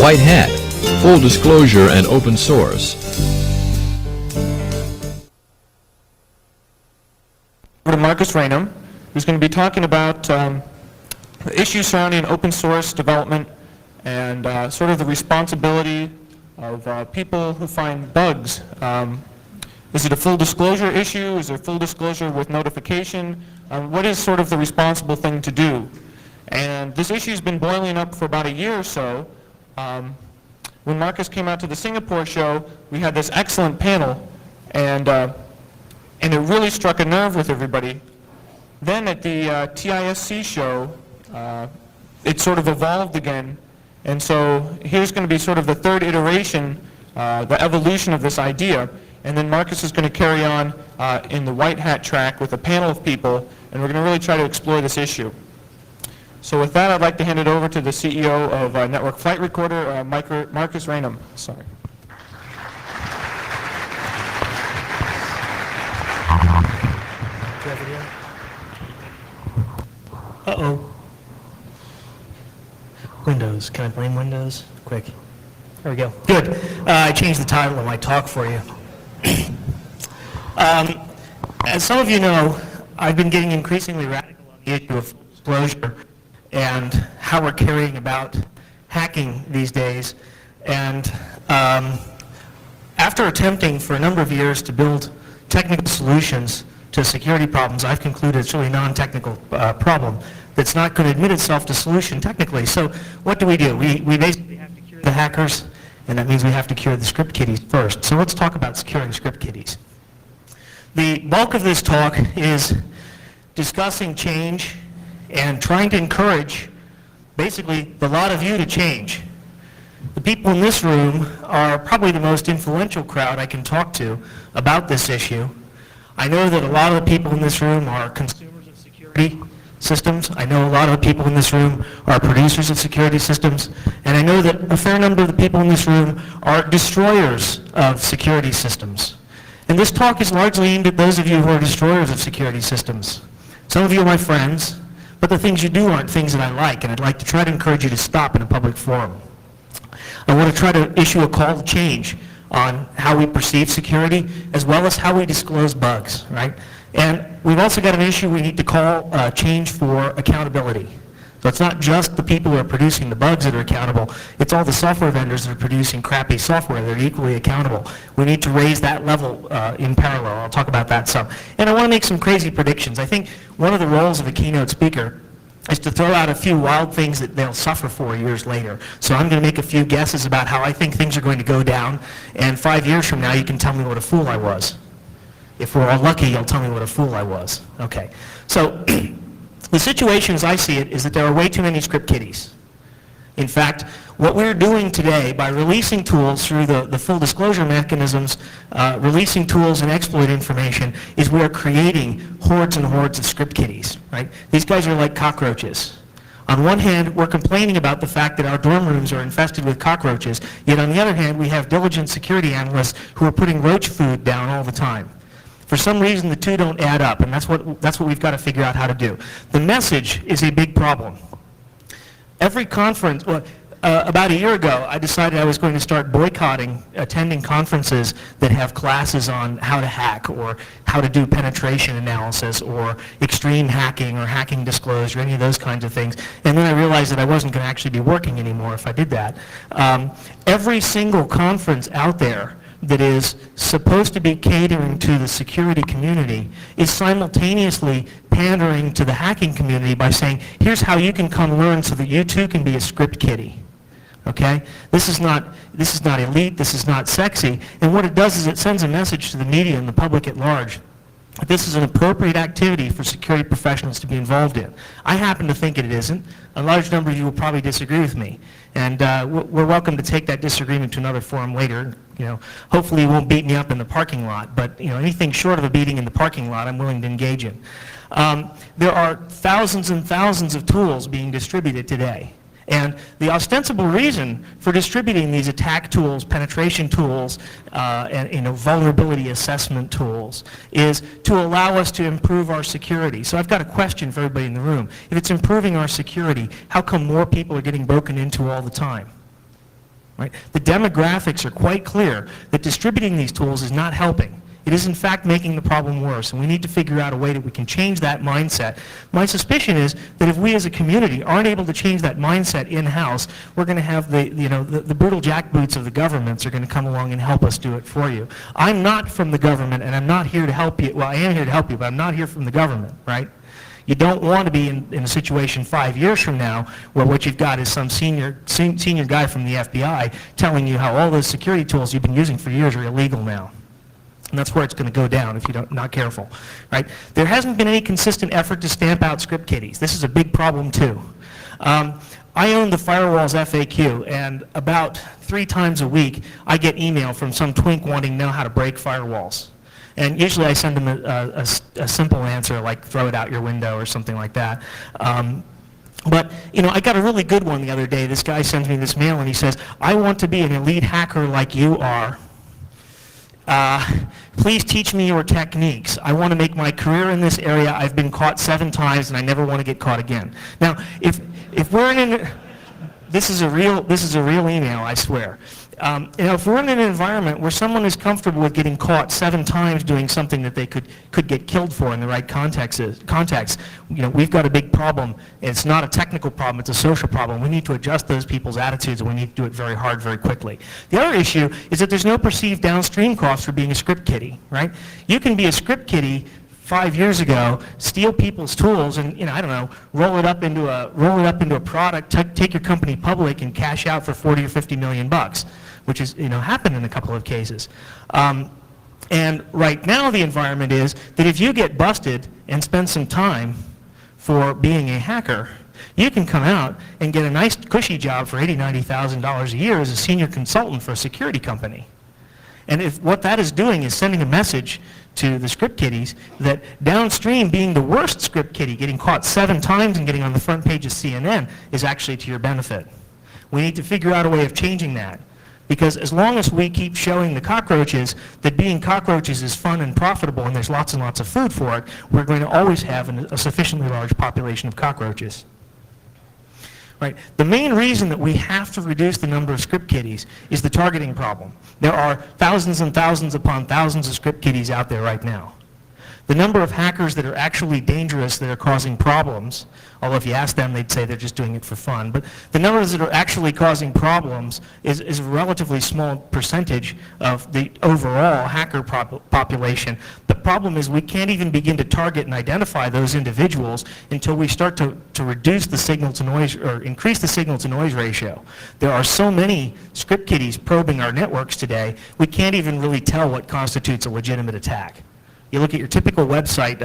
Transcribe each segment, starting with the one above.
White Hat, full disclosure and open source. To Marcus Ranum, who's going to be talking about issues surrounding open source development and sort of the responsibility of people who find bugs. Is it a full disclosure issue? Is there full disclosure with notification? What is sort of the responsible thing to do? And this issue has been boiling up for about a year or so. When Marcus came out to the Singapore show, we had this excellent panel, and it really struck a nerve with everybody. Then at the TISC show, it sort of evolved again, and so here's going to be sort of the third iteration, the evolution of this idea, and then Marcus is going to carry on in the White Hat track with a panel of people, and we're going to really try to explore this issue. So with that, I'd like to hand it over to the CEO of Network Flight Recorder, Marcus Ranum. Sorry. Uh-oh. Windows. Can I blame Windows? Quick. There we go. Good. I changed the title of my talk for you. As some of you know, I've been getting increasingly radical on the issue of disclosure and how we're carrying about hacking these days. And after attempting for a number of years to build technical solutions to security problems, I've concluded it's really a non-technical problem that's not going to admit itself to solution technically. So what do? We basically have to cure the hackers, and that means we have to cure the script kiddies first. So let's talk about securing script kiddies. The bulk of this talk is discussing change and trying to encourage basically the lot of you to change. The people in this room are probably the most influential crowd I can talk to about this issue. I know that a lot of the people in this room are consumers of security systems. I know a lot of the people in this room are producers of security systems. And I know that a fair number of the people in this room are destroyers of security systems. And this talk is largely aimed at those of you who are destroyers of security systems. Some of you are my friends, but the things you do aren't things that I like, and I'd like to try to encourage you to stop in a public forum. I want to try to issue a call to change on how we perceive security, as well as how we disclose bugs, right? And we've also got an issue we need to call change for accountability. So it's not just the people who are producing the bugs that are accountable, it's all the software vendors that are producing crappy software that are equally accountable. We need to raise that level in parallel. I'll talk about that some. And I want to make some crazy predictions. I think one of the roles of a keynote speaker is to throw out a few wild things that they'll suffer for years later. So I'm going to make a few guesses about how I think things are going to go down, and 5 years from now you can tell me what a fool I was. If we're all lucky, you'll tell me what a fool I was. Okay. So the situation as I see it is that there are way too many script kiddies. In fact, what we're doing today by releasing tools through the full disclosure mechanisms, releasing tools and exploit information, is we are creating hordes and hordes of script kiddies, right? These guys are like cockroaches. On one hand, we're complaining about the fact that our dorm rooms are infested with cockroaches, yet on the other hand, we have diligent security analysts who are putting roach food down all the time. For some reason, the two don't add up, and that's what we've got to figure out how to do. The message is a big problem. Every conference, about a year ago, I decided I was going to start boycotting attending conferences that have classes on how to hack or how to do penetration analysis or extreme hacking or hacking disclosure, any of those kinds of things. And then I realized that I wasn't going to actually be working anymore if I did that. Every single conference out there that is supposed to be catering to the security community is simultaneously pandering to the hacking community by saying, here's how you can come learn so that you too can be a script kiddie. Okay? This is not elite, this is not sexy, and what it does is it sends a message to the media and the public at large that this is an appropriate activity for security professionals to be involved in. I happen to think it isn't. A large number of you will probably disagree with me, and we're welcome to take that disagreement to another forum later. You know, hopefully you won't beat me up in the parking lot, but you know, anything short of a beating in the parking lot, I'm willing to engage in. There are thousands and thousands of tools being distributed today. And the ostensible reason for distributing these attack tools, penetration tools, and vulnerability assessment tools is to allow us to improve our security. So I've got a question for everybody in the room. If it's improving our security, how come more people are getting broken into all the time? right? The demographics are quite clear that distributing these tools is not helping. It is in fact making the problem worse, and we need to figure out a way that we can change that mindset. My suspicion is that if we as a community aren't able to change that mindset in-house, we're going to have the brutal jackboots of the governments are going to come along and help us do it for you. I'm not from the government, and I'm not here to help you. Well, I am here to help you, but I'm not here from the government, right? You don't want to be in a situation 5 years from now where what you've got is some senior guy from the FBI telling you how all those security tools you've been using for years are illegal now. And that's where it's going to go down if you're not careful, right? There hasn't been any consistent effort to stamp out script kiddies. This is a big problem too. I own the Firewalls FAQ, and about 3 times a week I get email from some twink wanting to know how to break firewalls. And usually I send them a simple answer like throw it out your window or something like that. But, you know, I got a really good one the other day. This guy sends me this mail and he says, I want to be an elite hacker like you are. Please teach me your techniques. I want to make my career in this area. I've been caught 7 times and I never want to get caught again. Now, if we're in this is a real email, I swear. You know, if we're in an environment where someone is comfortable with getting caught 7 times doing something that they could get killed for in the right context, you know, we've got a big problem. It's not a technical problem, it's a social problem. We need to adjust those people's attitudes, and we need to do it very hard, very quickly. The other issue is that there's no perceived downstream cost for being a script kiddie, right? You can be a script kiddie 5 years ago, steal people's tools and, you know, I don't know, roll it up into a product, take your company public and cash out for 40 or 50 million bucks, which is, you know, happened in a couple of cases. And right now the environment is that if you get busted and spend some time for being a hacker, you can come out and get a nice cushy job for $80,000, $90,000 a year as a senior consultant for a security company. And if what that is doing is sending a message to the script kiddies that downstream being the worst script kiddie, getting caught 7 times and getting on the front page of CNN, is actually to your benefit. We need to figure out a way of changing that. Because as long as we keep showing the cockroaches that being cockroaches is fun and profitable and there's lots and lots of food for it, we're going to always have a sufficiently large population of cockroaches. Right. The main reason that we have to reduce the number of script kiddies is the targeting problem. There are thousands and thousands upon thousands of script kiddies out there right now. The number of hackers that are actually dangerous, that are causing problems, although if you ask them, they'd say they're just doing it for fun, but the numbers that are actually causing problems is a relatively small percentage of the overall hacker population. The problem is we can't even begin to target and identify those individuals until we start to reduce the signal to noise, or increase the signal to noise ratio. There are so many script kiddies probing our networks today, we can't even really tell what constitutes a legitimate attack. You look at your typical website,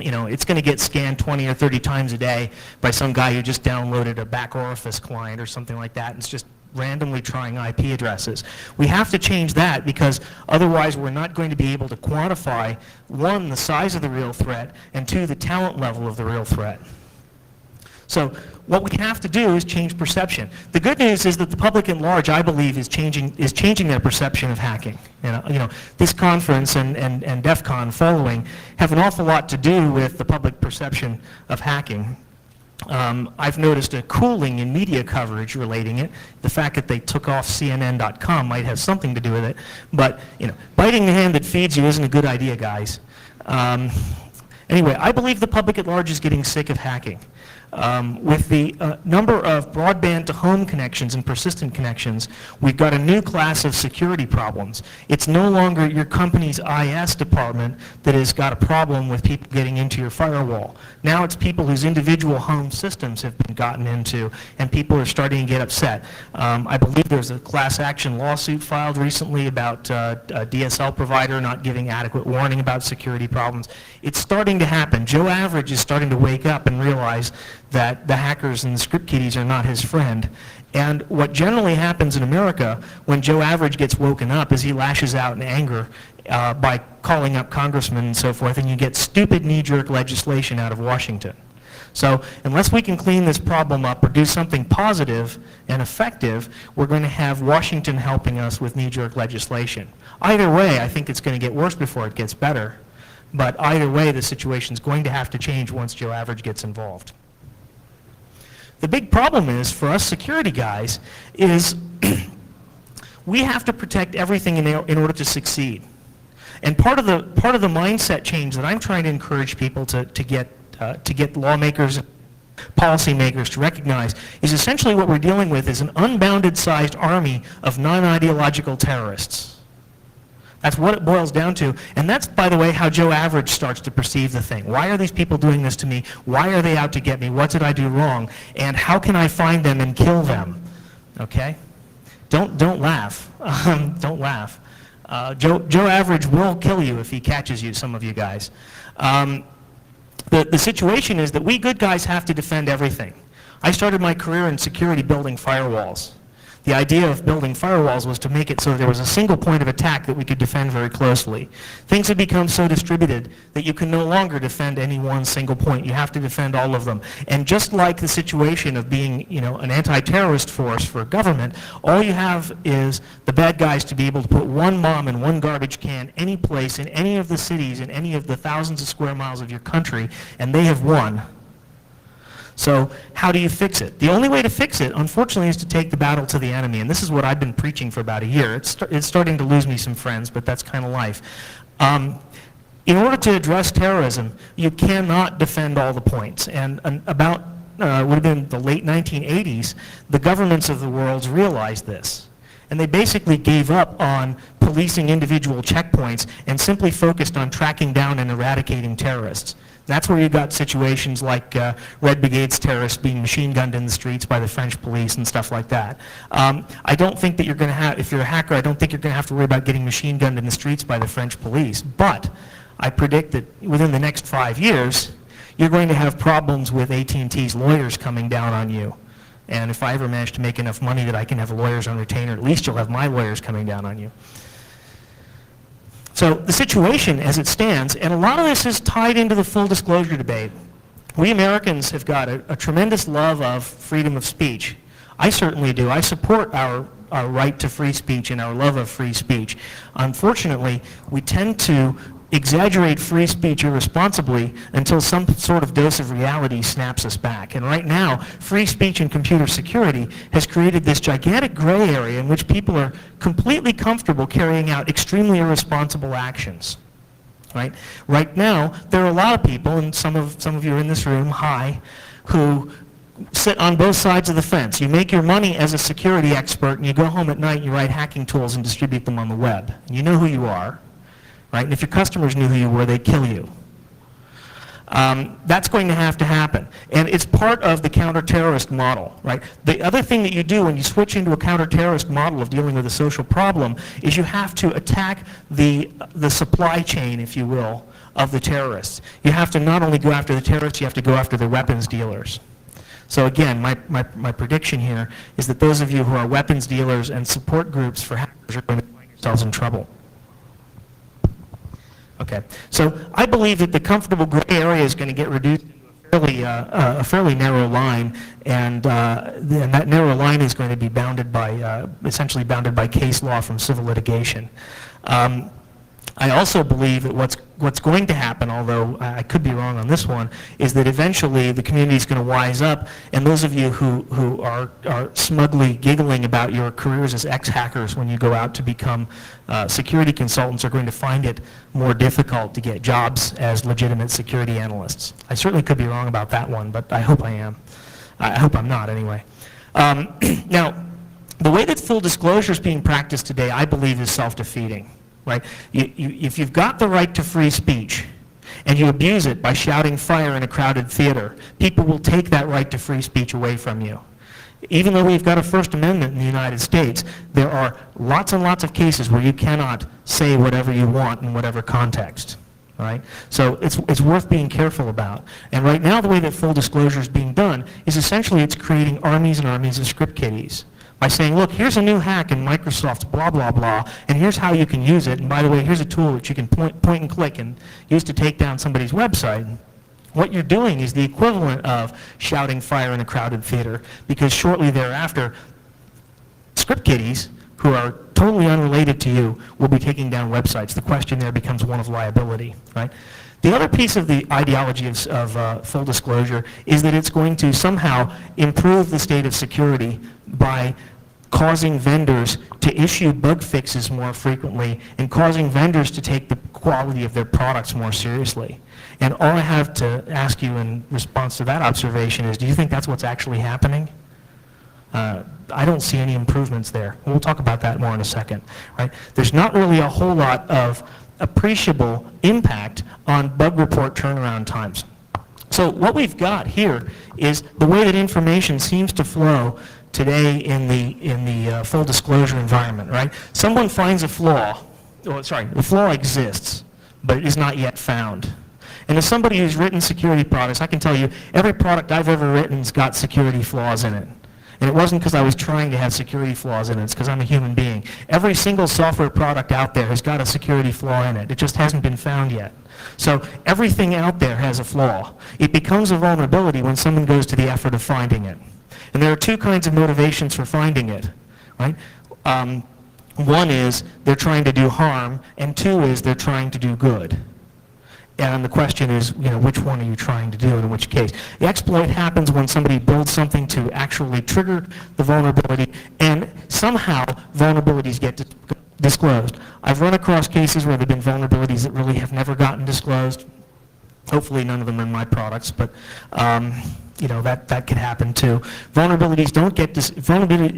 you know, it's going to get scanned 20 or 30 times a day by some guy who just downloaded a back orifice client or something like that, and it's just randomly trying IP addresses. We have to change that, because otherwise we're not going to be able to quantify, 1, the size of the real threat, and 2, the talent level of the real threat. So what we have to do is change perception. The good news is that the public at large, I believe, is changing their perception of hacking. You know, this conference and DEF CON following have an awful lot to do with the public perception of hacking. I've noticed a cooling in media coverage relating it. The fact that they took off CNN.com might have something to do with it. But, you know, biting the hand that feeds you isn't a good idea, guys. Anyway, I believe the public at large is getting sick of hacking. With the number of broadband to home connections and persistent connections, we've got a new class of security problems. It's no longer your company's IS department that has got a problem with people getting into your firewall. Now it's people whose individual home systems have been gotten into, and people are starting to get upset. I believe there's a class action lawsuit filed recently about a DSL provider not giving adequate warning about security problems. It's starting to happen. Joe Average is starting to wake up and realize that the hackers and the script kiddies are not his friend. And what generally happens in America when Joe Average gets woken up is he lashes out in anger by calling up congressmen and so forth, and you get stupid knee-jerk legislation out of Washington. So unless we can clean this problem up or do something positive and effective, we're going to have Washington helping us with knee-jerk legislation. Either way, I think it's going to get worse before it gets better. But either way, the situation's going to have to change once Joe Average gets involved. The big problem is, for us security guys, is We have to protect everything in order to succeed. And part of the mindset change that I'm trying to encourage people to get lawmakers, policymakers to recognize is essentially what we're dealing with is an unbounded sized army of non-ideological terrorists. That's what it boils down to. And that's, by the way, how Joe Average starts to perceive the thing. Why are these people doing this to me? Why are they out to get me? What did I do wrong? And how can I find them and kill them? Okay? Don't laugh. Don't laugh. Joe Average will kill you if he catches you, some of you guys. The situation is that we good guys have to defend everything. I started my career in security building firewalls. The idea of building firewalls was to make it so there was a single point of attack that we could defend very closely. Things have become so distributed that you can no longer defend any one single point. You have to defend all of them. And just like the situation of being, an anti-terrorist force for government, all you have is the bad guys to be able to put one bomb in one garbage can any place in any of the cities in any of the thousands of square miles of your country, and they have won. So how do you fix it? The only way to fix it, unfortunately, is to take the battle to the enemy. And this is what I've been preaching for about a year. It's starting to lose me some friends, but that's kind of life. In order to address terrorism, you cannot defend all the points. And about, would have been the late 1980s, the governments of the world realized this. And they basically gave up on policing individual checkpoints and simply focused on tracking down and eradicating terrorists. That's where you got situations like Red Brigade's terrorists being machine gunned in the streets by the French police and stuff like that. I don't think that you're going to have, if you're a hacker, I don't think you're going to have to worry about getting machine gunned in the streets by the French police. But I predict that within the next 5 years, you're going to have problems with AT&T's lawyers coming down on you. And if I ever manage to make enough money that I can have lawyers on retainer, at least you'll have my lawyers coming down on you. So the situation as it stands, and a lot of this is tied into the full disclosure debate. We Americans have got a tremendous love of freedom of speech. I certainly do. I support our right to free speech and our love of free speech. Unfortunately, we tend to exaggerate free speech irresponsibly until some sort of dose of reality snaps us back. And right now, free speech and computer security has created this gigantic gray area in which people are completely comfortable carrying out extremely irresponsible actions. Right now, there are a lot of people, and some of you are in this room, who sit on both sides of the fence. You make your money as a security expert, and you go home at night and you write hacking tools and distribute them on the web. And you know who you are. Right? And if your customers knew who you were, they'd kill you. That's going to have to happen. And it's part of the counter-terrorist model. Right? The other thing that you do when you switch into a counter-terrorist model of dealing with a social problem is you have to attack the supply chain, if you will, of the terrorists. You have to not only go after the terrorists, you have to go after the weapons dealers. So again, my prediction here is that those of you who are weapons dealers and support groups for hackers are going to find yourselves in trouble. Okay, so I believe that the comfortable gray area is going to get reduced to a fairly narrow line, and that narrow line is going to be bounded by, essentially bounded by case law from civil litigation. I also believe that what's going to happen, although I could be wrong on this one, is that eventually the community is going to wise up, and those of you who are smugly giggling about your careers as ex-hackers when you go out to become security consultants are going to find it more difficult to get jobs as legitimate security analysts. I certainly could be wrong about that one, but I hope I am. I hope I'm not, anyway. Now, the way that full disclosure is being practiced today, I believe, is self-defeating. Right? If you've got the right to free speech and you abuse it by shouting fire in a crowded theater, people will take that right to free speech away from you. Even though we've got a First Amendment in the United States, there are lots and lots of cases where you cannot say whatever you want in whatever context. Right? So it's worth being careful about. And right now the way that full disclosure is being done is essentially it's creating armies and armies of script kiddies. By saying, look, here's a new hack in Microsoft's blah, blah, blah, and here's how you can use it. And by the way, here's a tool that you can point and click and use to take down somebody's website. What you're doing is the equivalent of shouting fire in a crowded theater, because shortly thereafter, script kiddies who are totally unrelated to you will be taking down websites. The question there becomes one of liability, right? The other piece of the ideology of full disclosure is that it's going to somehow improve the state of security by causing vendors to issue bug fixes more frequently and causing vendors to take the quality of their products more seriously. And all I have to ask you in response to that observation is, do you think that's what's actually happening? I don't see any improvements there. We'll talk about that more in a second. Right? There's not really a whole lot of appreciable impact on bug report turnaround times. So what we've got here is the way that information seems to flow today in the full disclosure environment. Right? Someone finds a flaw. The flaw exists, but it is not yet found. And as somebody who's written security products, I can tell you every product I've ever written's got security flaws in it. And it wasn't because I was trying to have security flaws in it, it's because I'm a human being. Every single software product out there has got a security flaw in it. It just hasn't been found yet. So everything out there has a flaw. It becomes a vulnerability when someone goes to the effort of finding it. And there are two kinds of motivations for finding it. Right? One is they're trying to do harm, and two is they're trying to do good. And the question is, which one are you trying to do and in which case? The exploit happens when somebody builds something to actually trigger the vulnerability, and somehow vulnerabilities get disclosed. I've run across cases where there have been vulnerabilities that really have never gotten disclosed. Hopefully none of them are in my products, but that could happen too. Vulnerabilities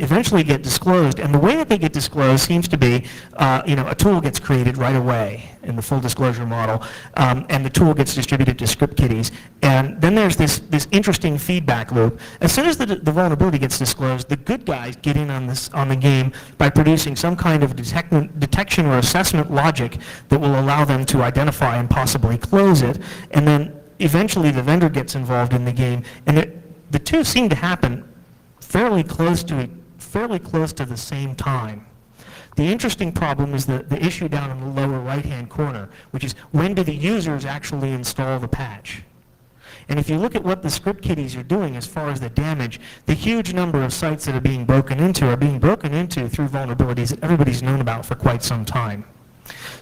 eventually get disclosed, and the way that they get disclosed seems to be, a tool gets created right away in the full disclosure model, and the tool gets distributed to script kiddies, and then there's this interesting feedback loop. As soon as the vulnerability gets disclosed, the good guys get in on the game by producing some kind of detection or assessment logic that will allow them to identify and possibly close it, and then eventually the vendor gets involved in the game, and the two seem to happen fairly close to the same time. The interesting problem is the issue down in the lower right-hand corner, which is when do the users actually install the patch? And if you look at what the script kiddies are doing as far as the damage, the huge number of sites that are being broken into through vulnerabilities that everybody's known about for quite some time.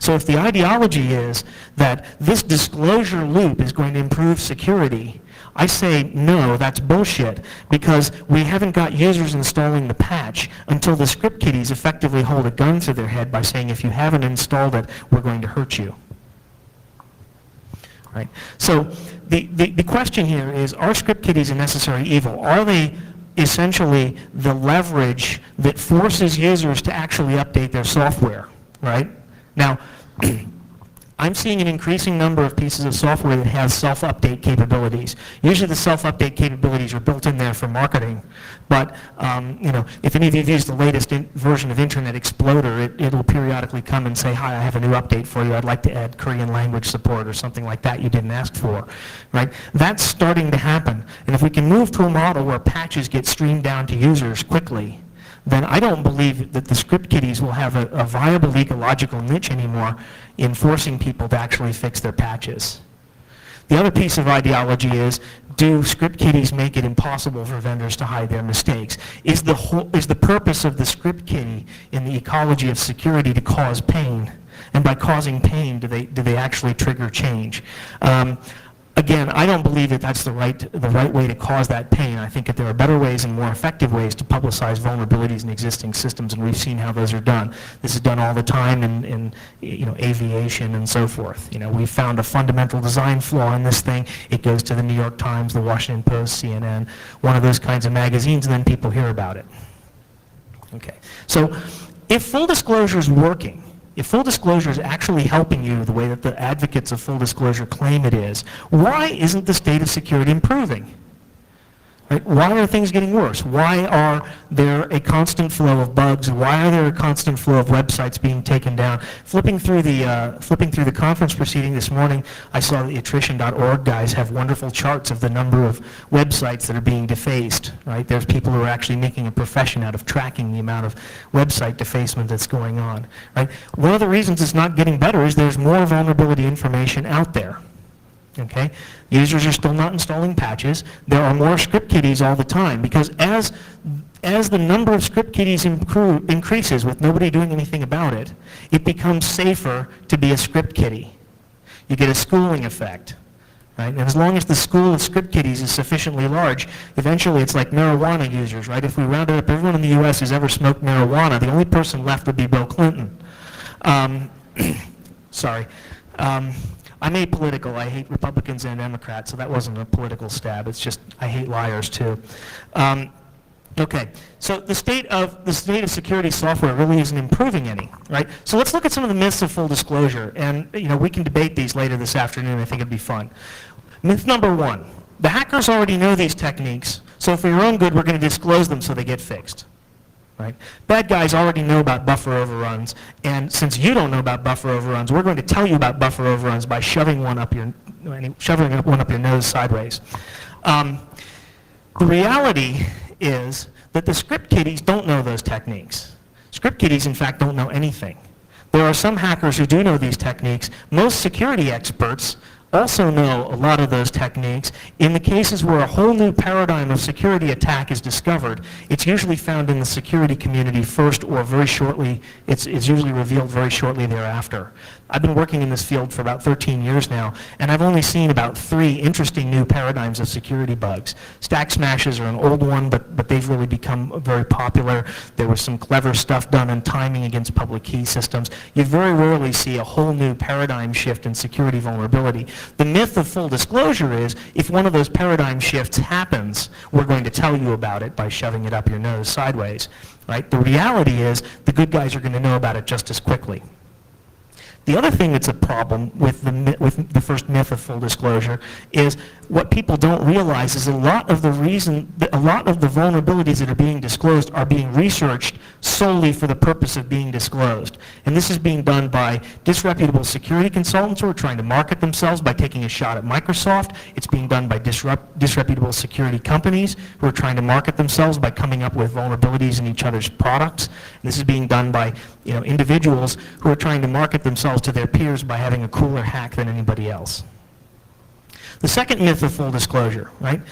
So if the ideology is that this disclosure loop is going to improve security, I say no, that's bullshit, because we haven't got users installing the patch until the script kiddies effectively hold a gun to their head by saying, if you haven't installed it, we're going to hurt you. Right? So the question here is, are script kiddies a necessary evil? Are they essentially the leverage that forces users to actually update their software? Right? Now, I'm seeing an increasing number of pieces of software that has self-update capabilities. Usually the self-update capabilities are built in there for marketing, but if any of you have used the latest version of Internet Explorer, it'll periodically come and say, hi, I have a new update for you. I'd like to add Korean language support or something like that you didn't ask for. Right? That's starting to happen. And if we can move to a model where patches get streamed down to users quickly, then I don't believe that the script kiddies will have a viable ecological niche anymore in forcing people to actually fix their patches. The other piece of ideology is, do script kiddies make it impossible for vendors to hide their mistakes? Is the purpose of the script kiddie in the ecology of security to cause pain? And by causing pain, do they actually trigger change? Again, I don't believe that that's the right way to cause that pain. I think that there are better ways and more effective ways to publicize vulnerabilities in existing systems, and we've seen how those are done. This is done all the time in aviation and so forth. We found a fundamental design flaw in this thing. It goes to the New York Times, the Washington Post, CNN, one of those kinds of magazines, and then people hear about it. Okay, so if full disclosure is working, if full disclosure is actually helping you the way that the advocates of full disclosure claim it is, why isn't the state of security improving? Right? Why are things getting worse? Why are there a constant flow of bugs? Why are there a constant flow of websites being taken down? Flipping through the conference proceeding this morning, I saw the attrition.org guys have wonderful charts of the number of websites that are being defaced. Right? There's people who are actually making a profession out of tracking the amount of website defacement that's going on. Right? One of the reasons it's not getting better is there's more vulnerability information out there. Okay? Users are still not installing patches. There are more script kiddies all the time, because as the number of script kiddies increases with nobody doing anything about it, it becomes safer to be a script kiddie. You get a schooling effect. right? And as long as the school of script kiddies is sufficiently large, eventually it's like marijuana users, right? If we rounded up everyone in the U.S. who's ever smoked marijuana, the only person left would be Bill Clinton. Sorry. I'm apolitical. I hate Republicans and Democrats, so that wasn't a political stab. It's just I hate liars too. Okay, so the state of security software really isn't improving any, right? So let's look at some of the myths of full disclosure, and we can debate these later this afternoon. I think it'd be fun. Myth number one: the hackers already know these techniques, so for your own good, we're going to disclose them so they get fixed. Right? Bad guys already know about buffer overruns, and since you don't know about buffer overruns, we're going to tell you about buffer overruns by shoving one up your nose sideways. The reality is that the script kiddies don't know those techniques. Script kiddies, in fact, don't know anything. There are some hackers who do know these techniques. Most security experts also know a lot of those techniques. In the cases where a whole new paradigm of security attack is discovered, it's usually found in the security community first, or very shortly, it's usually revealed very shortly thereafter. I've been working in this field for about 13 years now, and I've only seen about 3 interesting new paradigms of security bugs. Stack smashes are an old one, but they've really become very popular. There was some clever stuff done in timing against public key systems. You very rarely see a whole new paradigm shift in security vulnerability. The myth of full disclosure is if one of those paradigm shifts happens, we're going to tell you about it by shoving it up your nose sideways. Right? The reality is the good guys are going to know about it just as quickly. The other thing that's a problem with the first myth of full disclosure is what people don't realize is a lot of the vulnerabilities that are being disclosed are being researched solely for the purpose of being disclosed. And this is being done by disreputable security consultants who are trying to market themselves by taking a shot at Microsoft. It's being done by disreputable security companies who are trying to market themselves by coming up with vulnerabilities in each other's products. And this is being done by individuals who are trying to market themselves to their peers by having a cooler hack than anybody else. The second myth of full disclosure, right?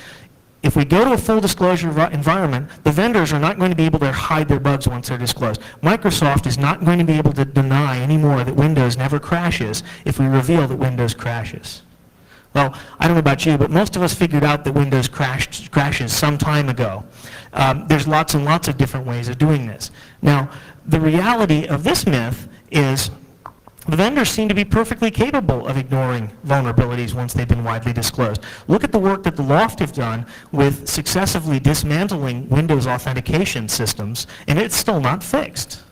If we go to a full disclosure environment, the vendors are not going to be able to hide their bugs once they're disclosed. Microsoft is not going to be able to deny anymore that Windows never crashes if we reveal that Windows crashes. Well, I don't know about you, but most of us figured out that Windows crashes some time ago. There's lots and lots of different ways of doing this. Now, the reality of this myth is the vendors seem to be perfectly capable of ignoring vulnerabilities once they've been widely disclosed. Look at the work that the Loft have done with successively dismantling Windows authentication systems, and it's still not fixed.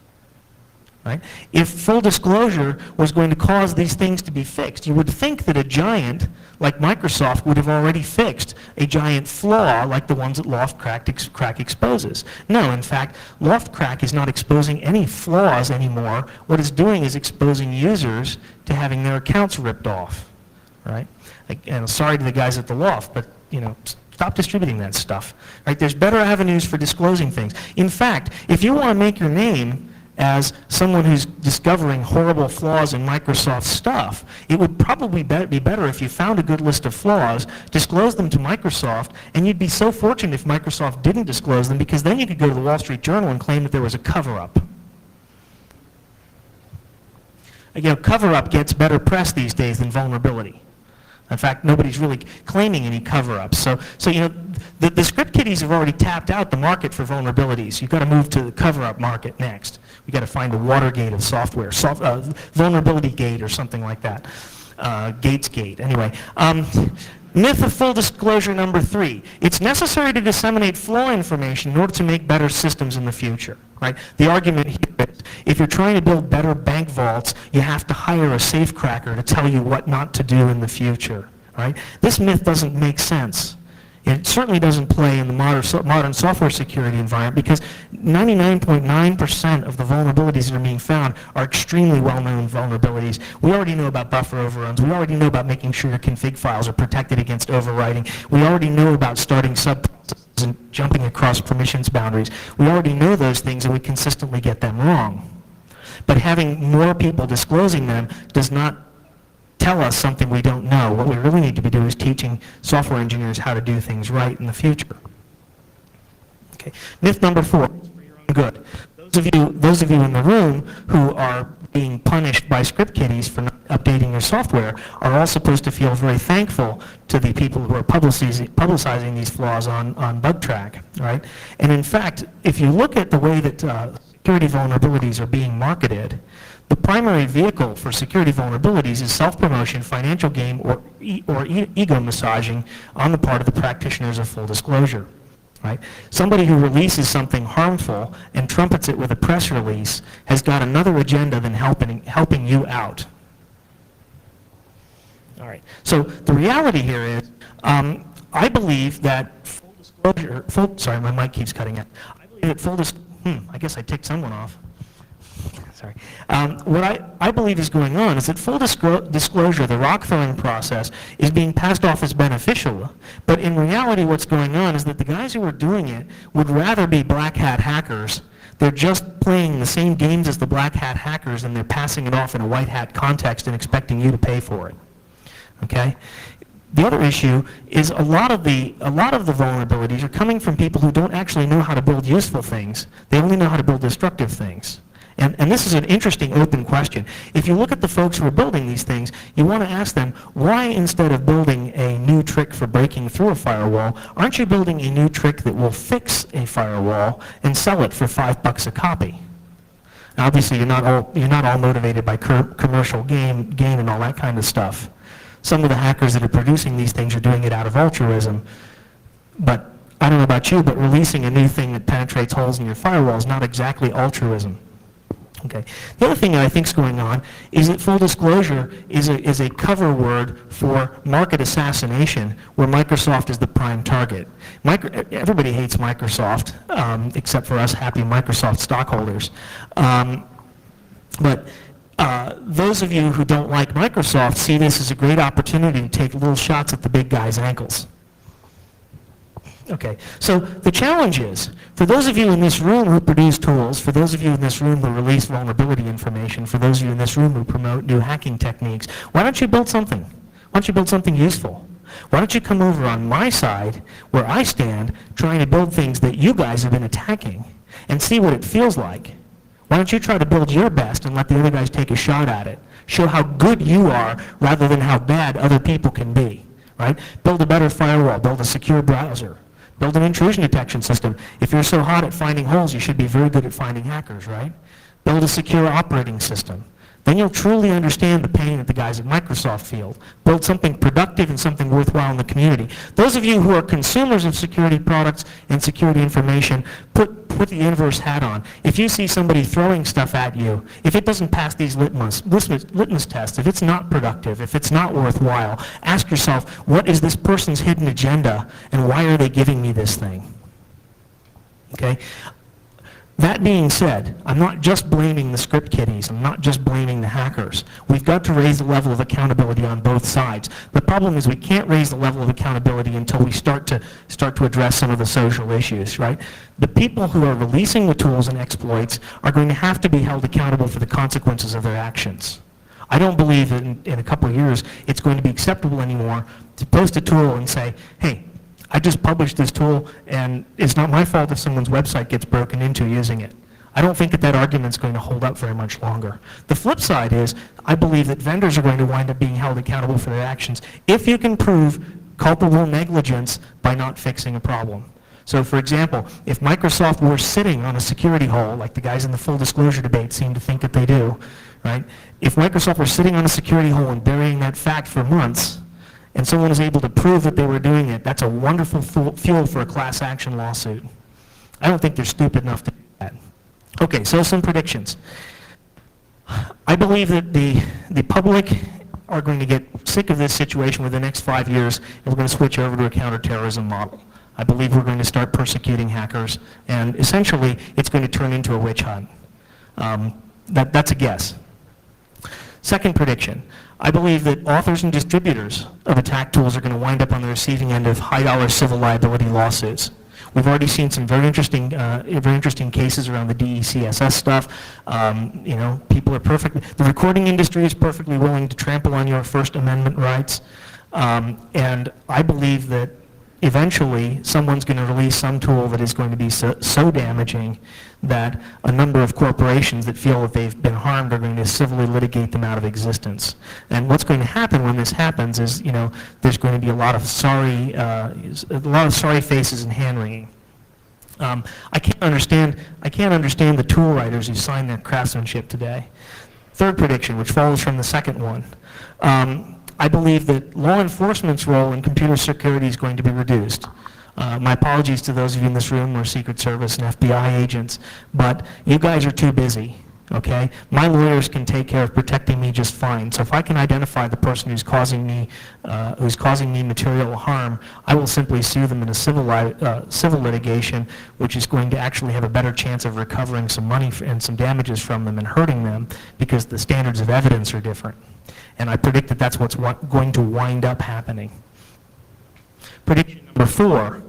Right? If full disclosure was going to cause these things to be fixed, you would think that a giant like Microsoft would have already fixed a giant flaw like the ones that LoftCrack exposes. No, in fact, LoftCrack is not exposing any flaws anymore. What it's doing is exposing users to having their accounts ripped off. Right? And sorry to the guys at the Loft, but stop distributing that stuff. Right? There's better avenues for disclosing things. In fact, if you want to make your name as someone who's discovering horrible flaws in Microsoft stuff, it would probably be better if you found a good list of flaws, disclosed them to Microsoft, and you'd be so fortunate if Microsoft didn't disclose them, because then you could go to the Wall Street Journal and claim that there was a cover-up. Cover-up gets better press these days than vulnerability. In fact, nobody's really claiming any cover-ups. So the script kiddies have already tapped out the market for vulnerabilities. You've got to move to the cover-up market next. We've got to find a Watergate of software, vulnerability gate or something like that. Gatesgate, anyway. Myth of full disclosure number 3. It's necessary to disseminate flaw information in order to make better systems in the future. Right? The argument here is if you're trying to build better bank vaults, you have to hire a safecracker to tell you what not to do in the future. Right? This myth doesn't make sense. It certainly doesn't play in the modern software security environment, because 99.9% of the vulnerabilities that are being found are extremely well-known vulnerabilities. We already know about buffer overruns. We already know about making sure your config files are protected against overwriting. We already know about starting subprocesses and jumping across permissions boundaries. We already know those things, and we consistently get them wrong. But having more people disclosing them does not tell us something we don't know. What we really need to be doing is teaching software engineers how to do things right in the future. Okay. Myth number 4, good. Those of you in the room who are being punished by script kiddies for not updating your software are all supposed to feel very thankful to the people who are publicizing these flaws on BugTrack, right? And in fact, if you look at the way that security vulnerabilities are being marketed, the primary vehicle for security vulnerabilities is self-promotion, financial gain, or ego massaging on the part of the practitioners of full disclosure. Right? Somebody who releases something harmful and trumpets it with a press release has got another agenda than helping you out. All right. So the reality here is, I believe that full disclosure. Sorry, my mic keeps cutting out. I believe that full disclosure. I guess I ticked someone off. Sorry. What I believe is going on is that full disclosure, the rock-throwing process, is being passed off as beneficial. But in reality, what's going on is that the guys who are doing it would rather be black hat hackers. They're just playing the same games as the black hat hackers, and they're passing it off in a white hat context and expecting you to pay for it. Okay? The other issue is a lot of the vulnerabilities are coming from people who don't actually know how to build useful things. They only know how to build destructive things. And this is an interesting open question. If you look at the folks who are building these things, you want to ask them, why instead of building a new trick for breaking through a firewall, aren't you building a new trick that will fix a firewall and sell it for $5 a copy? Now, obviously, you're not all motivated by commercial gain and all that kind of stuff. Some of the hackers that are producing these things are doing it out of altruism. But I don't know about you, but releasing a new thing that penetrates holes in your firewall is not exactly altruism. Okay. The other thing that I think is going on is that full disclosure is a cover word for market assassination, where Microsoft is the prime target. Everybody hates Microsoft, except for us happy Microsoft stockholders. But those of you who don't like Microsoft see this as a great opportunity to take little shots at the big guy's ankles. Okay, so the challenge is, for those of you in this room who produce tools, for those of you in this room who release vulnerability information, for those of you in this room who promote new hacking techniques, why don't you build something? Why don't you build something useful? Why don't you come over on my side, where I stand, trying to build things that you guys have been attacking, and see what it feels like? Why don't you try to build your best and let the other guys take a shot at it? Show how good you are, rather than how bad other people can be, right? Build a better firewall, build a secure browser. Build an intrusion detection system. If you're so hot at finding holes, you should be very good at finding hackers, right? Build a secure operating system. Then you'll truly understand the pain that the guys at Microsoft feel. Build something productive and something worthwhile in the community. Those of you who are consumers of security products and security information, put the inverse hat on. If you see somebody throwing stuff at you, if it doesn't pass these litmus tests, if it's not productive, if it's not worthwhile, ask yourself, what is this person's hidden agenda, and why are they giving me this thing? Okay? That being said, I'm not just blaming the script kiddies. I'm not just blaming the hackers. We've got to raise the level of accountability on both sides. The problem is we can't raise the level of accountability until we start to address some of the social issues, right? The people who are releasing the tools and exploits are going to have to be held accountable for the consequences of their actions. I don't believe that in a couple of years it's going to be acceptable anymore to post a tool and say, hey, I just published this tool, and it's not my fault if someone's website gets broken into using it. I don't think that argument's going to hold up very much longer. The flip side is, I believe that vendors are going to wind up being held accountable for their actions if you can prove culpable negligence by not fixing a problem. So for example, if Microsoft were sitting on a security hole, like the guys in the full disclosure debate seem to think that they do, right? If Microsoft were sitting on a security hole and burying that fact for months, and someone is able to prove that they were doing it, that's a wonderful fuel for a class action lawsuit. I don't think they're stupid enough to do that. Okay, so some predictions. I believe that the public are going to get sick of this situation within the next 5 years, and we're going to switch over to a counterterrorism model. I believe we're going to start persecuting hackers, and essentially it's going to turn into a witch hunt. That's a guess. Second prediction. I believe that authors and distributors of attack tools are going to wind up on the receiving end of high-dollar civil liability lawsuits. We've already seen some very interesting cases around the DECSS stuff. People are the recording industry is perfectly willing to trample on your First Amendment rights. And I believe that eventually someone's going to release some tool that is going to be so damaging that a number of corporations that feel that they've been harmed are going to civilly litigate them out of existence. And what's going to happen when this happens is, there's going to be a lot of sorry faces and hand wringing. I can't understand the tool writers who signed their craftsmanship today. Third prediction, which follows from the second one. I believe that law enforcement's role in computer security is going to be reduced. My apologies to those of you in this room who are Secret Service and FBI agents, but you guys are too busy, okay? My lawyers can take care of protecting me just fine. So if I can identify the person who's causing me material harm, I will simply sue them in a civil litigation, which is going to actually have a better chance of recovering some money and some damages from them and hurting them because the standards of evidence are different. And I predict that that's what's going to wind up happening. Prediction number 4,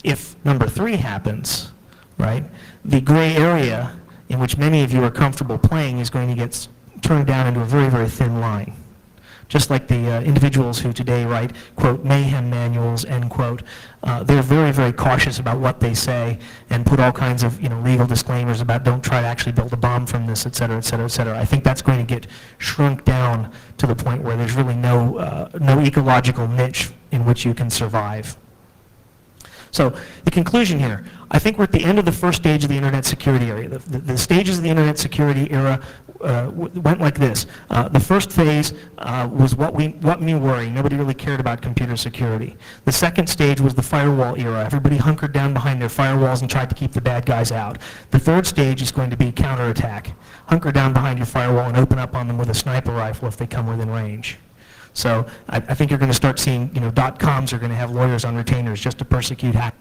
if number 3 happens, right, the gray area in which many of you are comfortable playing is going to get turned down into a very, very thin line. Just like the individuals who today write, quote, mayhem manuals, end quote, they're very, very cautious about what they say and put all kinds of legal disclaimers about don't try to actually build a bomb from this, et cetera, et cetera, et cetera. I think that's going to get shrunk down to the point where there's really no ecological niche in which you can survive. So the conclusion here, I think we're at the end of the first stage of the internet security area. The stages of the internet security era went like this. The first phase was what me worry. Nobody really cared about computer security. The second stage was the firewall era. Everybody hunkered down behind their firewalls and tried to keep the bad guys out. The third stage is going to be counterattack. Hunker down behind your firewall and open up on them with a sniper rifle if they come within range. So I think you're going to start seeing, .coms are going to have lawyers on retainers just to persecute hackers.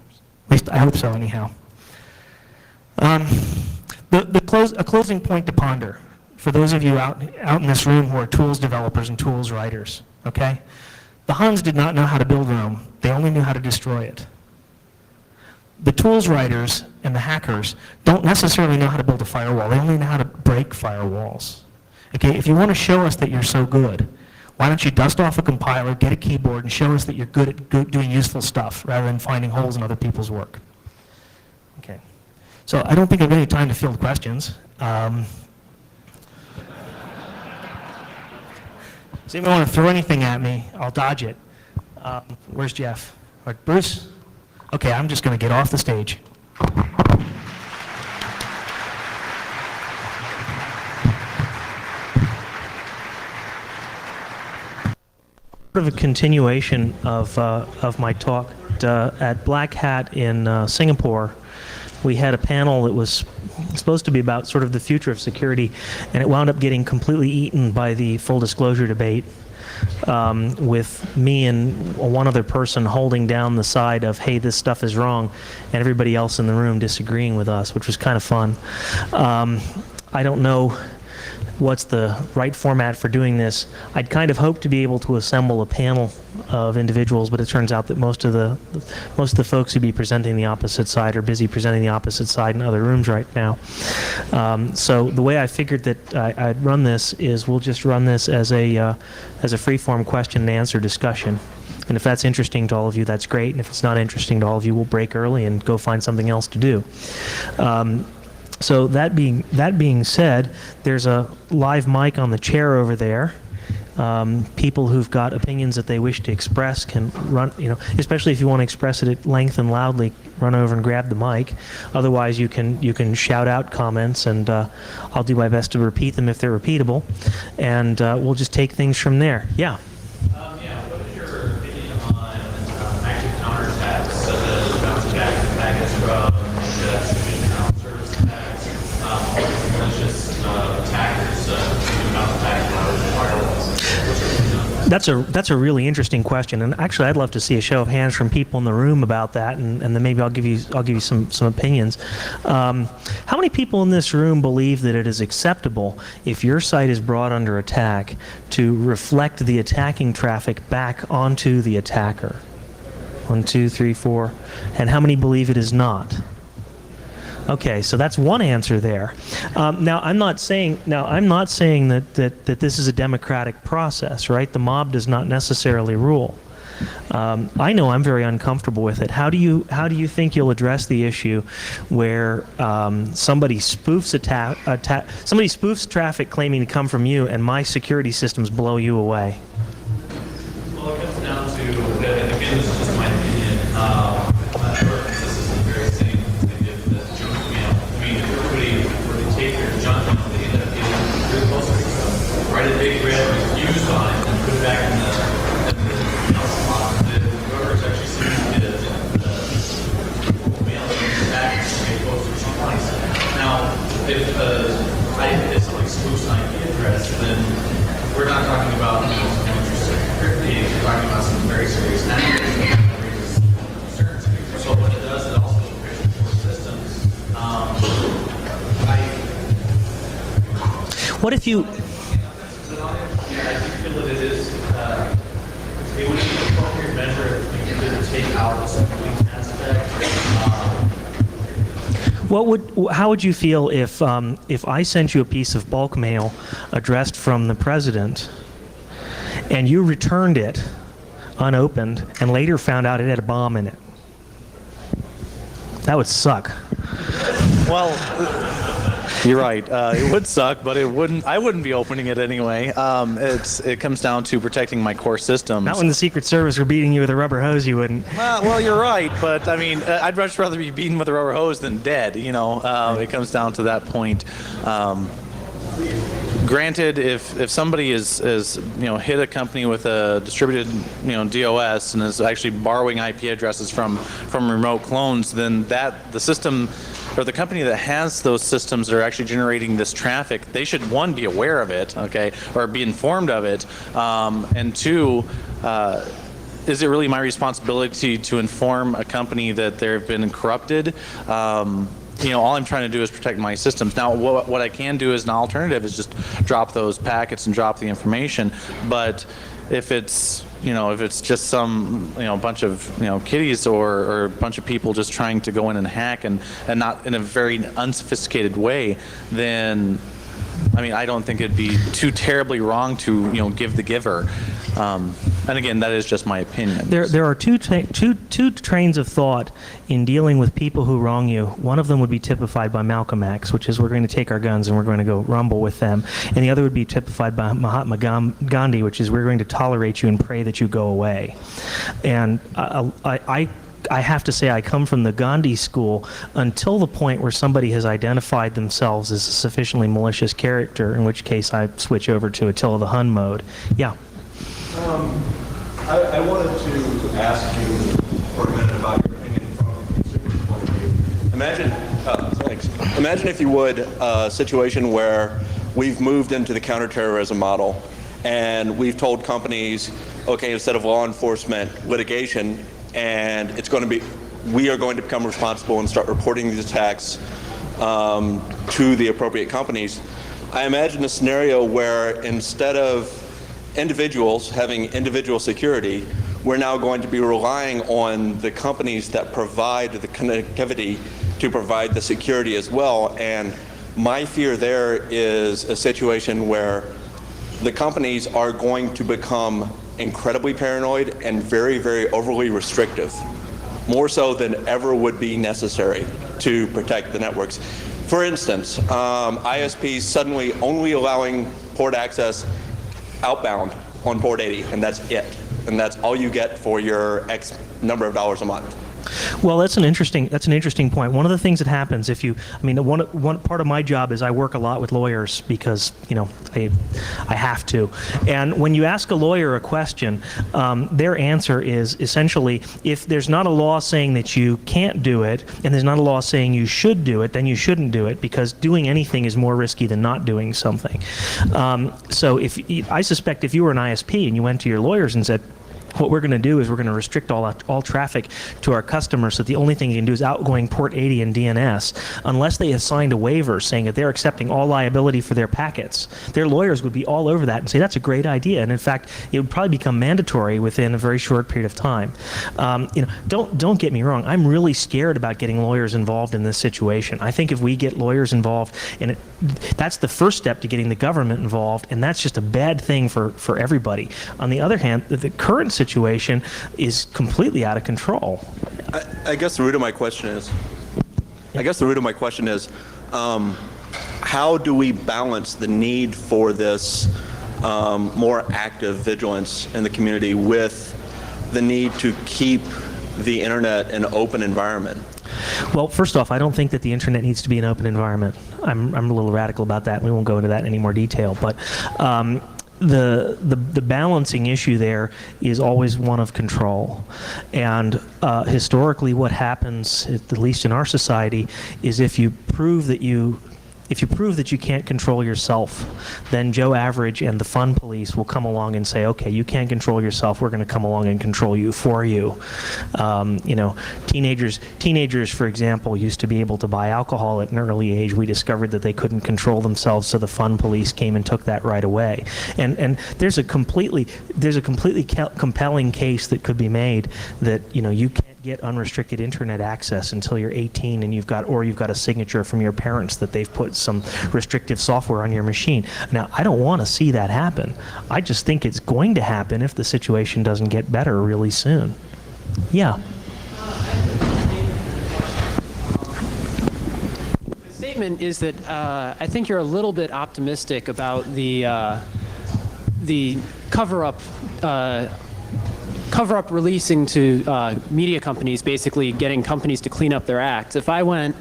At least I hope so, anyhow. A closing point to ponder for those of you out in this room who are tools developers and tools writers, okay? The Huns did not know how to build Rome. They only knew how to destroy it. The tools writers and the hackers don't necessarily know how to build a firewall. They only know how to break firewalls. Okay, if you want to show us that you're so good, why don't you dust off a compiler, get a keyboard, and show us that you're good at doing useful stuff rather than finding holes in other people's work? Okay. So I don't think I have any time to field questions. Does anyone want to throw anything at me? I'll dodge it. Where's Jeff? Or Bruce? Okay, I'm just going to get off the stage. Sort of a continuation of my talk at Black Hat in Singapore. We had a panel that was supposed to be about sort of the future of security, and it wound up getting completely eaten by the full disclosure debate, with me and one other person holding down the side of, hey, this stuff is wrong, and everybody else in the room disagreeing with us, which was kind of fun. I don't know what's the right format for doing this. I'd kind of hoped to be able to assemble a panel of individuals, but it turns out that most of the folks who'd be presenting the opposite side are busy presenting the opposite side in other rooms right now. So the way I figured that I'd run this is we'll just run this as a free-form question and answer discussion. And if that's interesting to all of you, that's great. And if it's not interesting to all of you, we'll break early and go find something else to do. So that being said, there's a live mic on the chair over there. People who've got opinions that they wish to express can run, especially if you want to express it at length and loudly, run over and grab the mic. Otherwise, you can shout out comments, and I'll do my best to repeat them if they're repeatable, and we'll just take things from there. Yeah. What is your opinion on active counterattacks, such as bouncing back packets from service attacks, malicious attackers who bounce back firewalls? That's a really interesting question, and actually, I'd love to see a show of hands from people in the room about that, and then maybe I'll give you some opinions. How many people in this room believe that it is acceptable if your site is brought under attack to reflect the attacking traffic back onto the attacker? 1, 2, 3, 4. And how many believe it is not? Okay, so that's one answer there. Now, I'm not saying that this is a democratic process, right? The mob does not necessarily rule. I know I'm very uncomfortable with it. How do you think you'll address the issue where somebody spoofs somebody spoofs traffic claiming to come from you, and my security systems blow you away? Well, it comes down to, and again, this is just my opinion, I'm sure this is the very same thing if the junk mail. I mean, if everybody were to take their junk mail, they end up getting really close to stuff, write a big red refuse on it, and put it back in the mail slot. Whoever's actually seen the mail back and get postage twice. Now, if somebody spoofs an IP address, then we're not talking about we're talking about some very serious actions. So what it does, it also creates more systems. What if you... I feel that it is, it would be an appropriate measure if we could take out the spoofing aspect. How would you feel if I sent you a piece of bulk mail addressed from the president, and you returned it unopened, and later found out it had a bomb in it? That would suck. Well, you're right. It would suck, but I wouldn't be opening it anyway. It comes down to protecting my core systems. Not when the Secret Service were beating you with a rubber hose, you wouldn't. Well, you're right, but I mean, I'd much rather be beaten with a rubber hose than dead. You know, it comes down to that point. Granted, if somebody is hit a company with a distributed DOS and is actually borrowing IP addresses from remote clones, then the system or the company that has those systems that are actually generating this traffic, they should, one, be aware of it, okay, or be informed of it, and two, is it really my responsibility to inform a company that they've been corrupted? All I'm trying to do is protect my systems. Now, what I can do as an alternative is just drop those packets and drop the information. But if it's just some bunch of kiddies or a bunch of people just trying to go in and hack and not in a very unsophisticated way, then I don't think it'd be too terribly wrong to give the giver. And again, that is just my opinion. There are two trains of thought in dealing with people who wrong you. One of them would be typified by Malcolm X, which is we're going to take our guns and we're going to go rumble with them. And the other would be typified by Mahatma Gandhi, which is we're going to tolerate you and pray that you go away. And I have to say I come from the Gandhi school until the point where somebody has identified themselves as a sufficiently malicious character, in which case I switch over to Attila the Hun mode. Yeah. I wanted to ask you for a minute about your opinion from a consumer's point of view. Imagine, if you would, a situation where we've moved into the counterterrorism model, and we've told companies, okay, instead of law enforcement, litigation, and we are going to become responsible and start reporting these attacks to the appropriate companies. I imagine a scenario where instead of individuals having individual security, we're now going to be relying on the companies that provide the connectivity to provide the security as well. And my fear there is a situation where the companies are going to become incredibly paranoid and very, very overly restrictive, more so than ever would be necessary to protect the networks. For instance, ISPs suddenly only allowing port access outbound on port 80, and that's it. And that's all you get for your X number of dollars a month. Well, that's an interesting point. One of the things that happens if you, one part of my job is I work a lot with lawyers because, I have to. And when you ask a lawyer a question, their answer is essentially, if there's not a law saying that you can't do it, and there's not a law saying you should do it, then you shouldn't do it, because doing anything is more risky than not doing something. So I suspect if you were an ISP and you went to your lawyers and said, what we're going to do is we're going to restrict all traffic to our customers, so the only thing you can do is outgoing port 80 and DNS, unless they have signed a waiver saying that they're accepting all liability for their packets. Their lawyers would be all over that and say that's a great idea, and in fact it would probably become mandatory within a very short period of time. Don't get me wrong, I'm really scared about getting lawyers involved in this situation. I think if we get lawyers involved, and that's the first step to getting the government involved, and that's just a bad thing for everybody. On the other hand, the current situation situation is completely out of control. I guess the root of my question is, how do we balance the need for this more active vigilance in the community with the need to keep the internet an open environment? Well, first off, I don't think that the internet needs to be an open environment. I'm a little radical about that. We won't go into that in any more detail. But the balancing issue there is always one of control. And historically, what happens, at least in our society, is if you prove that you can't control yourself, then Joe Average and the fun police will come along and say, okay, you can't control yourself, we're going to come along and control you for you. Teenagers, for example, used to be able to buy alcohol at an early age. We discovered that they couldn't control themselves, so the fun police came and took that right away. And there's a completely compelling case that could be made that, you can't get unrestricted internet access until you're 18 and you've got a signature from your parents that they've put some restrictive software on your machine. Now, I don't want to see that happen. I just think it's going to happen if the situation doesn't get better really soon. Yeah. The statement is that I think you're a little bit optimistic about the cover-up releasing to media companies, basically getting companies to clean up their act. If I went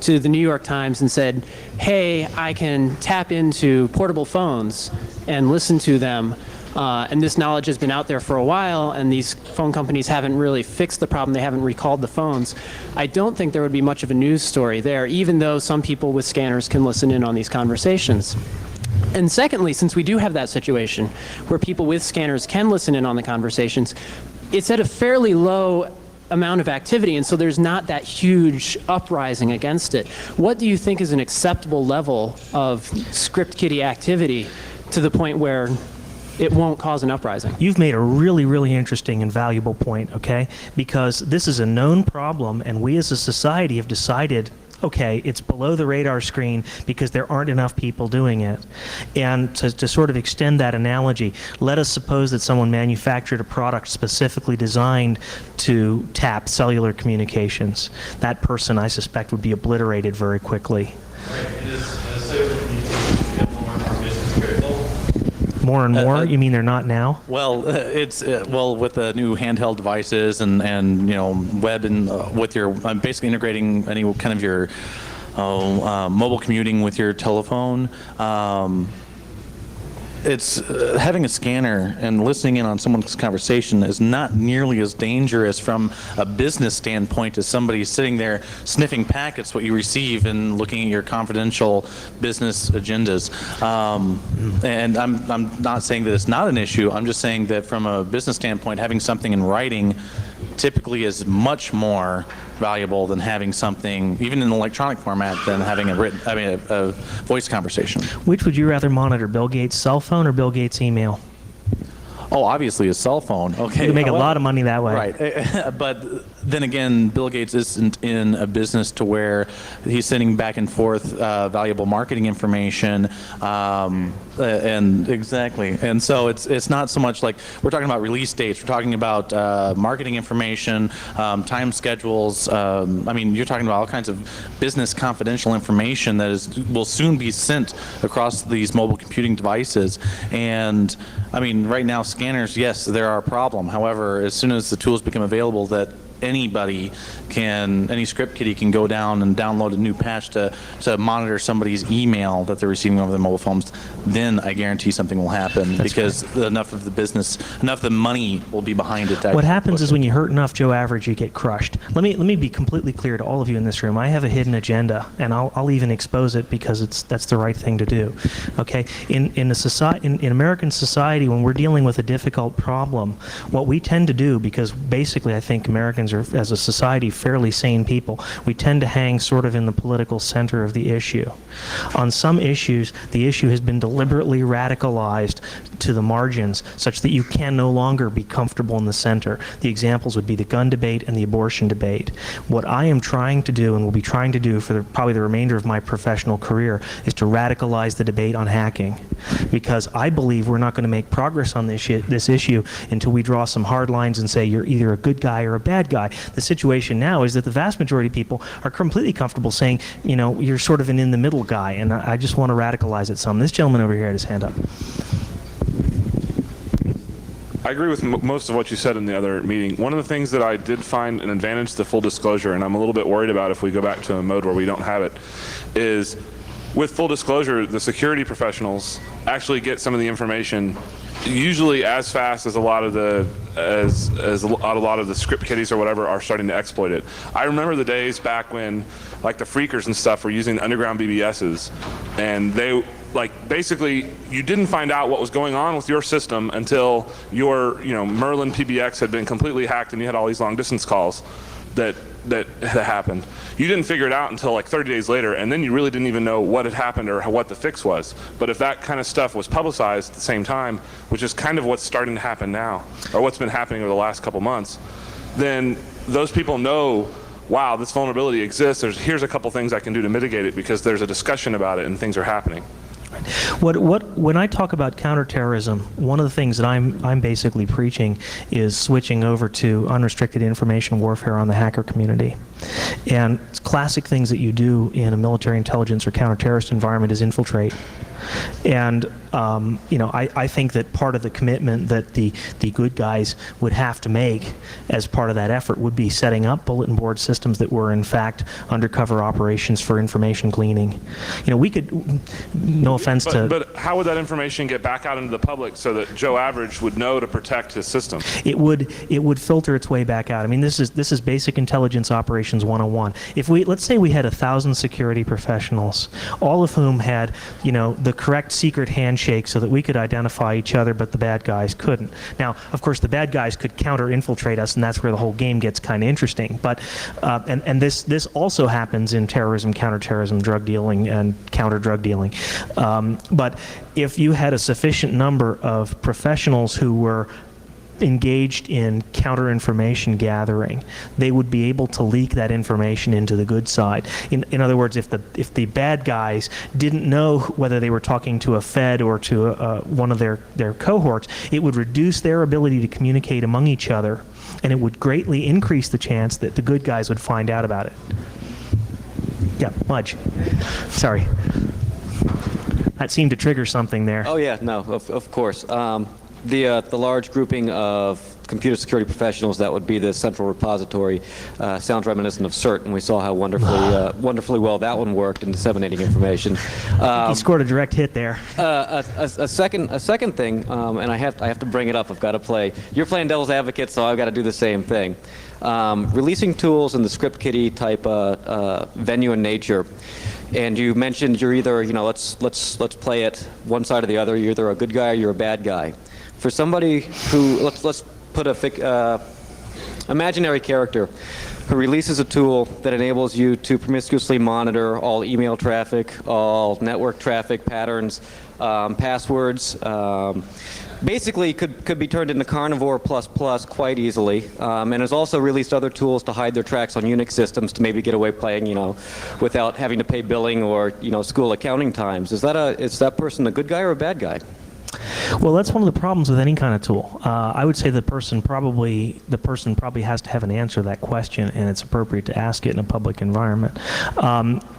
to the New York Times and said, hey, I can tap into portable phones and listen to them, and this knowledge has been out there for a while, and these phone companies haven't really fixed the problem, they haven't recalled the phones, I don't think there would be much of a news story there, even though some people with scanners can listen in on these conversations. And secondly, since we do have that situation where people with scanners can listen in on the conversations, it's at a fairly low amount of activity, and so there's not that huge uprising against it. What do you think is an acceptable level of script kiddie activity to the point where it won't cause an uprising? You've made a really, really interesting and valuable point, okay? Because this is a known problem, and we as a society have decided, okay, it's below the radar screen because there aren't enough people doing it. And to sort of extend that analogy, let us suppose that someone manufactured a product specifically designed to tap cellular communications. That person, I suspect, would be obliterated very quickly. Right. It is so you get more and more business critical. More and more? You mean they're not now? Well, it's with the new handheld devices and web and with your basically integrating any kind of your mobile commuting with your telephone. It's having a scanner and listening in on someone's conversation is not nearly as dangerous from a business standpoint as somebody sitting there sniffing packets what you receive and looking at your confidential business agendas. And I'm not saying that it's not an issue. I'm just saying that from a business standpoint, having something in writing typically is much more valuable than having something, even in electronic format, than having a voice conversation. Which would you rather monitor, Bill Gates' cell phone or Bill Gates' email? Oh, obviously a cell phone. Okay, You can make a lot of money that way. Right, but then again, Bill Gates isn't in a business to where he's sending back and forth valuable marketing information, and exactly. And so it's not so much like we're talking about release dates. We're talking about marketing information, time schedules. I mean, you're talking about all kinds of business confidential information that will soon be sent across these mobile computing devices. And I mean, right now, scanners, yes, they're our problem. However, as soon as the tools become available that any script kiddie can go down and download a new patch to monitor somebody's email that they're receiving over their mobile phones, then I guarantee something will happen. That's because right. enough of the money will be behind it. What happens is when you hurt enough Joe Average, you get crushed. Let me be completely clear to all of you in this room. I have a hidden agenda, and I'll even expose it because that's the right thing to do. Okay, in American society, when we're dealing with a difficult problem, what we tend to do, because basically I think Americans libertarians are, as a society, fairly sane people. We tend to hang sort of in the political center of the issue. On some issues, the issue has been deliberately radicalized to the margins such that you can no longer be comfortable in the center. The examples would be the gun debate and the abortion debate. What I am trying to do, and will be trying to do for probably the remainder of my professional career, is to radicalize the debate on hacking, because I believe we're not going to make progress on this issue until we draw some hard lines and say you're either a good guy or a bad guy. The situation now is that the vast majority of people are completely comfortable saying, you know, you're sort of an in-the-middle guy, and I just want to radicalize it some. This gentleman over here had his hand up. I agree with most of what you said in the other meeting. One of the things that I did find an advantage to full disclosure, and I'm a little bit worried about if we go back to a mode where we don't have it, is with full disclosure, the security professionals actually get some of the information usually as fast as a lot of the script kiddies or whatever are starting to exploit it. I remember the days back when like the freakers and stuff were using underground BBSs, and they basically you didn't find out what was going on with your system until your Merlin PBX had been completely hacked and you had all these long distance calls that happened. You didn't figure it out until like 30 days later, and then you really didn't even know what had happened or what the fix was. But if that kind of stuff was publicized at the same time, which is kind of what's starting to happen now, or what's been happening over the last couple months, then those people know, wow, this vulnerability exists. Here's a couple things I can do to mitigate it because there's a discussion about it and things are happening. When I talk about counterterrorism, one of the things that I'm basically preaching is switching over to unrestricted information warfare on the hacker community. And classic things that you do in a military intelligence or counter-terrorist environment is infiltrate. And I think that part of the commitment that the good guys would have to make as part of that effort would be setting up bulletin board systems that were in fact undercover operations for information gleaning. We could, no offense to... But how would that information get back out into the public so that Joe Average would know to protect his system? It would filter its way back out. I mean, this is basic intelligence operations 101. Let's say we had 1,000 security professionals, all of whom had, the correct secret handshake so that we could identify each other, but the bad guys couldn't. Now, of course, the bad guys could counter-infiltrate us, and that's where the whole game gets kind of interesting. But and this also happens in terrorism, counterterrorism, drug dealing, and counter-drug dealing. But if you had a sufficient number of professionals who were engaged in counter-information gathering, they would be able to leak that information into the good side. In other words, if the bad guys didn't know whether they were talking to a Fed or to one of their cohorts, it would reduce their ability to communicate among each other, and it would greatly increase the chance that the good guys would find out about it. Yeah, Mudge. Sorry. That seemed to trigger something there. Oh yeah, no, of course. The large grouping of computer security professionals that would be the central repository sounds reminiscent of CERT, and we saw how wonderfully well that one worked in disseminating information. He scored a direct hit there. A second thing, and I have to bring it up. I've got to play. You're playing devil's advocate, so I've got to do the same thing. Releasing tools in the script kiddie type venue and nature. And you mentioned you're either, let's play it one side or the other. You're either a good guy or you're a bad guy. For somebody who, let's put a imaginary character who releases a tool that enables you to promiscuously monitor all email traffic, all network traffic patterns, passwords. Basically could be turned into Carnivore++ quite easily, and has also released other tools to hide their tracks on Unix systems to maybe get away playing, without having to pay billing or, school accounting times. Is that person a good guy or a bad guy? Well, that's one of the problems with any kind of tool. I would say the person probably has to have an answer to that question, and it's appropriate to ask it in a public environment.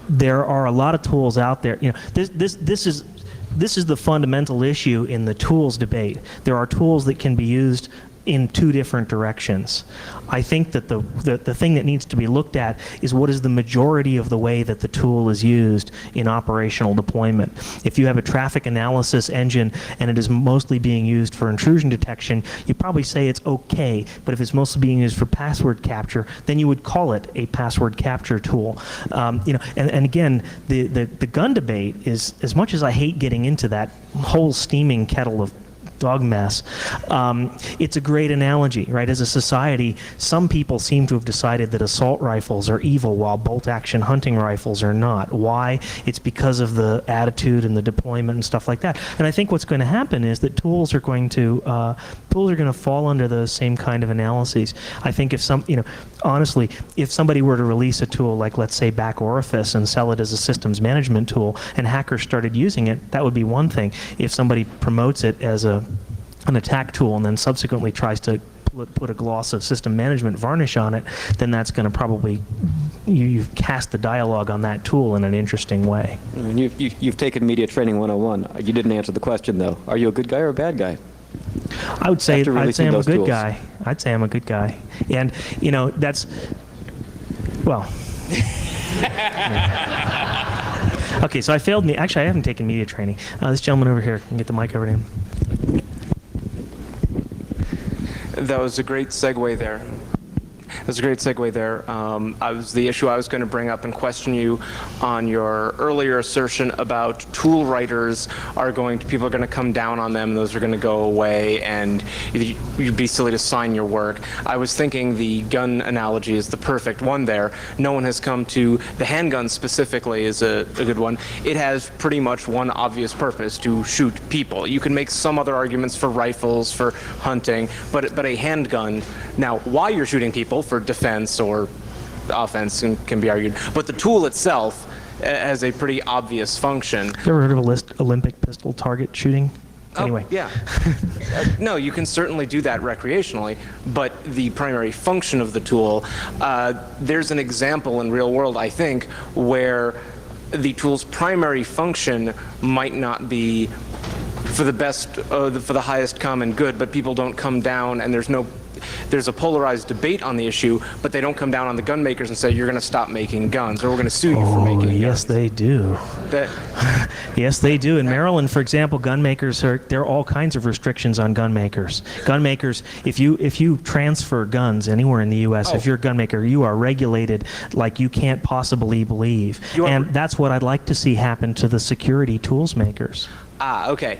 There are a lot of tools out there. This is the fundamental issue in the tools debate. There are tools that can be used in two different directions. I think that the thing that needs to be looked at is what is the majority of the way that the tool is used in operational deployment. If you have a traffic analysis engine and it is mostly being used for intrusion detection, you probably say it's okay, but if it's mostly being used for password capture, then you would call it a password capture tool. And again, the gun debate is, as much as I hate getting into that whole steaming kettle of dog mess. It's a great analogy, right? As a society, some people seem to have decided that assault rifles are evil while bolt-action hunting rifles are not. Why? It's because of the attitude and the deployment and stuff like that. And I think what's going to happen is that tools are going to fall under those same kind of analyses. I think if honestly, if somebody were to release a tool like, let's say, Back Orifice and sell it as a systems management tool, and hackers started using it, that would be one thing. If somebody promotes it as an attack tool and then subsequently tries to put a gloss of system management varnish on it, then that's going to probably, you've cast the dialogue on that tool in an interesting way. I mean, you've taken Media Training 101. You didn't answer the question, though. Are you a good guy or a bad guy? I'd say I'm a good tools. guy. I'd say I'm a good guy. And, that's, well... Okay, so I failed me. Actually, I haven't taken media training. This gentleman over here, can get the mic over to him. That was a great segue there. The issue I was going to bring up and question you on your earlier assertion about tool writers people are going to come down on them, and those are going to go away, and you'd be silly to sign your work. I was thinking the gun analogy is the perfect one there. No one has come to the handgun specifically is a good one. It has pretty much one obvious purpose: to shoot people. You can make some other arguments for rifles, for hunting, but a handgun. Now, why you're shooting people, for defense or offense, can be argued, but the tool itself has a pretty obvious function. You ever heard of Olympic pistol target shooting? Anyway. Oh, yeah. No, you can certainly do that recreationally, but the primary function of the tool, there's an example in real world, I think, where the tool's primary function might not be for the best, for the highest common good, but people don't come down, and there's a polarized debate on the issue, but they don't come down on the gun makers and say, you're going to stop making guns, or we're going to sue you for making guns. Yes, they do. Yes, they do. In Maryland, for example, gun makers there are all kinds of restrictions on gun makers. Gun makers, if you transfer guns anywhere in the U.S., if you're a gun maker, you are regulated like you can't possibly believe. And that's what I'd like to see happen to the security tools makers. Okay.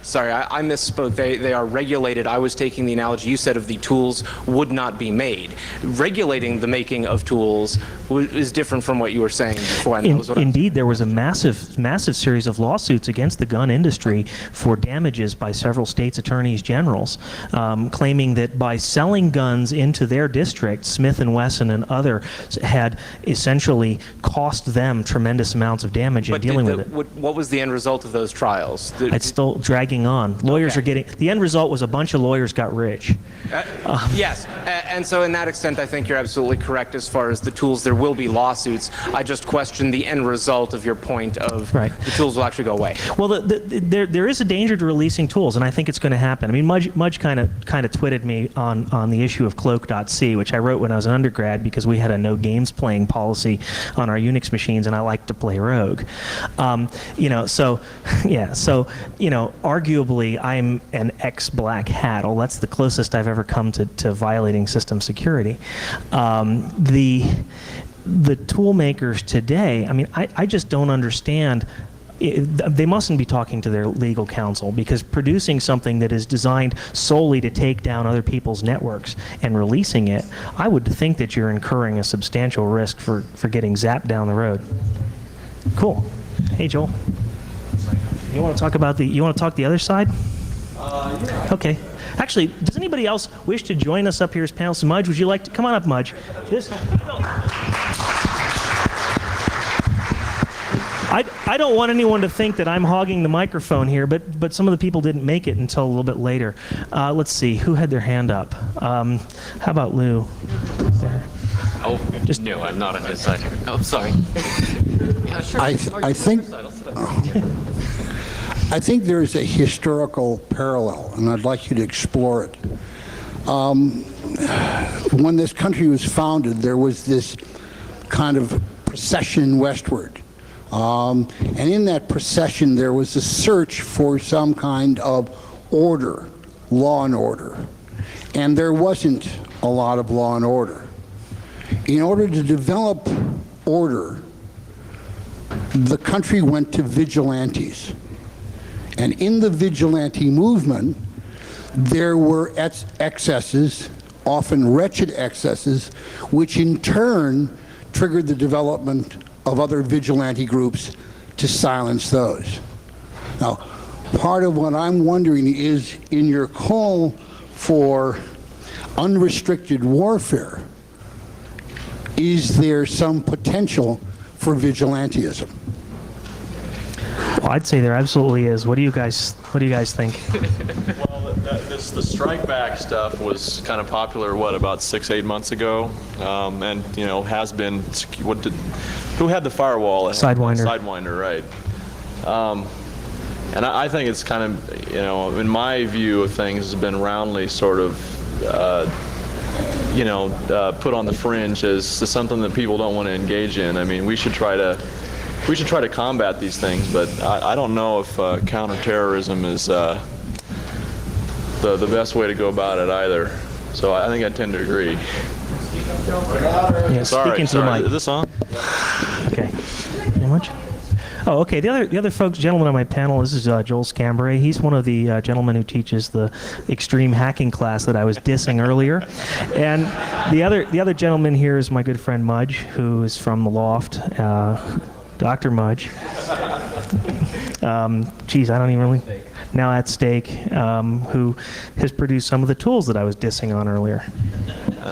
Sorry, I misspoke. They are regulated. I was taking the analogy you said of the tools would not be made. Regulating the making of tools is different from what you were saying before. Indeed, there was a massive series of lawsuits against the gun industry for damages by several states' attorneys generals, claiming that by selling guns into their district, Smith & Wesson and others had essentially cost them tremendous amounts of damage in dealing with it. What was the end result of those trials? It's still dragging on. Lawyers are getting... The end result was a bunch of lawyers got rich. Yes, and so in that extent, I think you're absolutely correct as far as the tools. There will be lawsuits. I just question the end result of your point of the tools will actually go away. Well, there is a danger to releasing tools, and I think it's going to happen. I mean, Mudge kind of twitted me on the issue of cloak.c, which I wrote when I was an undergrad because we had a no games playing policy on our Unix machines, and I like to play Rogue. So, arguably, I'm an ex-black hat. Well, that's the closest I've ever come to violating system security. The tool makers today, I mean, I just don't understand. They mustn't be talking to their legal counsel, because producing something that is designed solely to take down other people's networks and releasing it, I would think that you're incurring a substantial risk for getting zapped down the road. Cool. Hey, Joel. You want to talk about the other side? Yeah. Okay. Actually, does anybody else wish to join us up here as panelists? Mudge, would you like to come on up, Mudge? I don't want anyone to think that I'm hogging the microphone here, but some of the people didn't make it until a little bit later. Let's see, who had their hand up? How about Lou? There. Oh, no, I'm not on his side. Oh, sorry. Yeah, sure. I think there's a historical parallel, and I'd like you to explore it. When this country was founded, there was this kind of procession westward. And in that procession, there was a search for some kind of order, law and order. And there wasn't a lot of law and order. In order to develop order, the country went to vigilantes. And in the vigilante movement, there were excesses, often wretched excesses, which in turn triggered the development of other vigilante groups to silence those. Now, part of what I'm wondering is, in your call for unrestricted warfare, is there some potential for vigilantism? Well, I'd say there absolutely is. What do you guys think? Well, the strike back stuff was kind of popular, about 6-8 months ago, and has been. Who had the firewall? Sidewinder. Sidewinder, right? And I think it's kind of, in my view of things, has been roundly sort of, put on the fringe as something that people don't want to engage in. I mean, we should try to combat these things, but I don't know if counterterrorism is the best way to go about it either. So I think I tend to agree. Yeah, speaking to the mic. Is this on? Okay. How much? Oh, okay. The other gentleman on my panel, this is Joel Scambray. He's one of the gentlemen who teaches the extreme hacking class that I was dissing earlier. And the other gentleman here is my good friend Mudge, who is from the Loft. Dr. Mudge. Geez, I don't even really... Now at stake, who has produced some of the tools that I was dissing on earlier.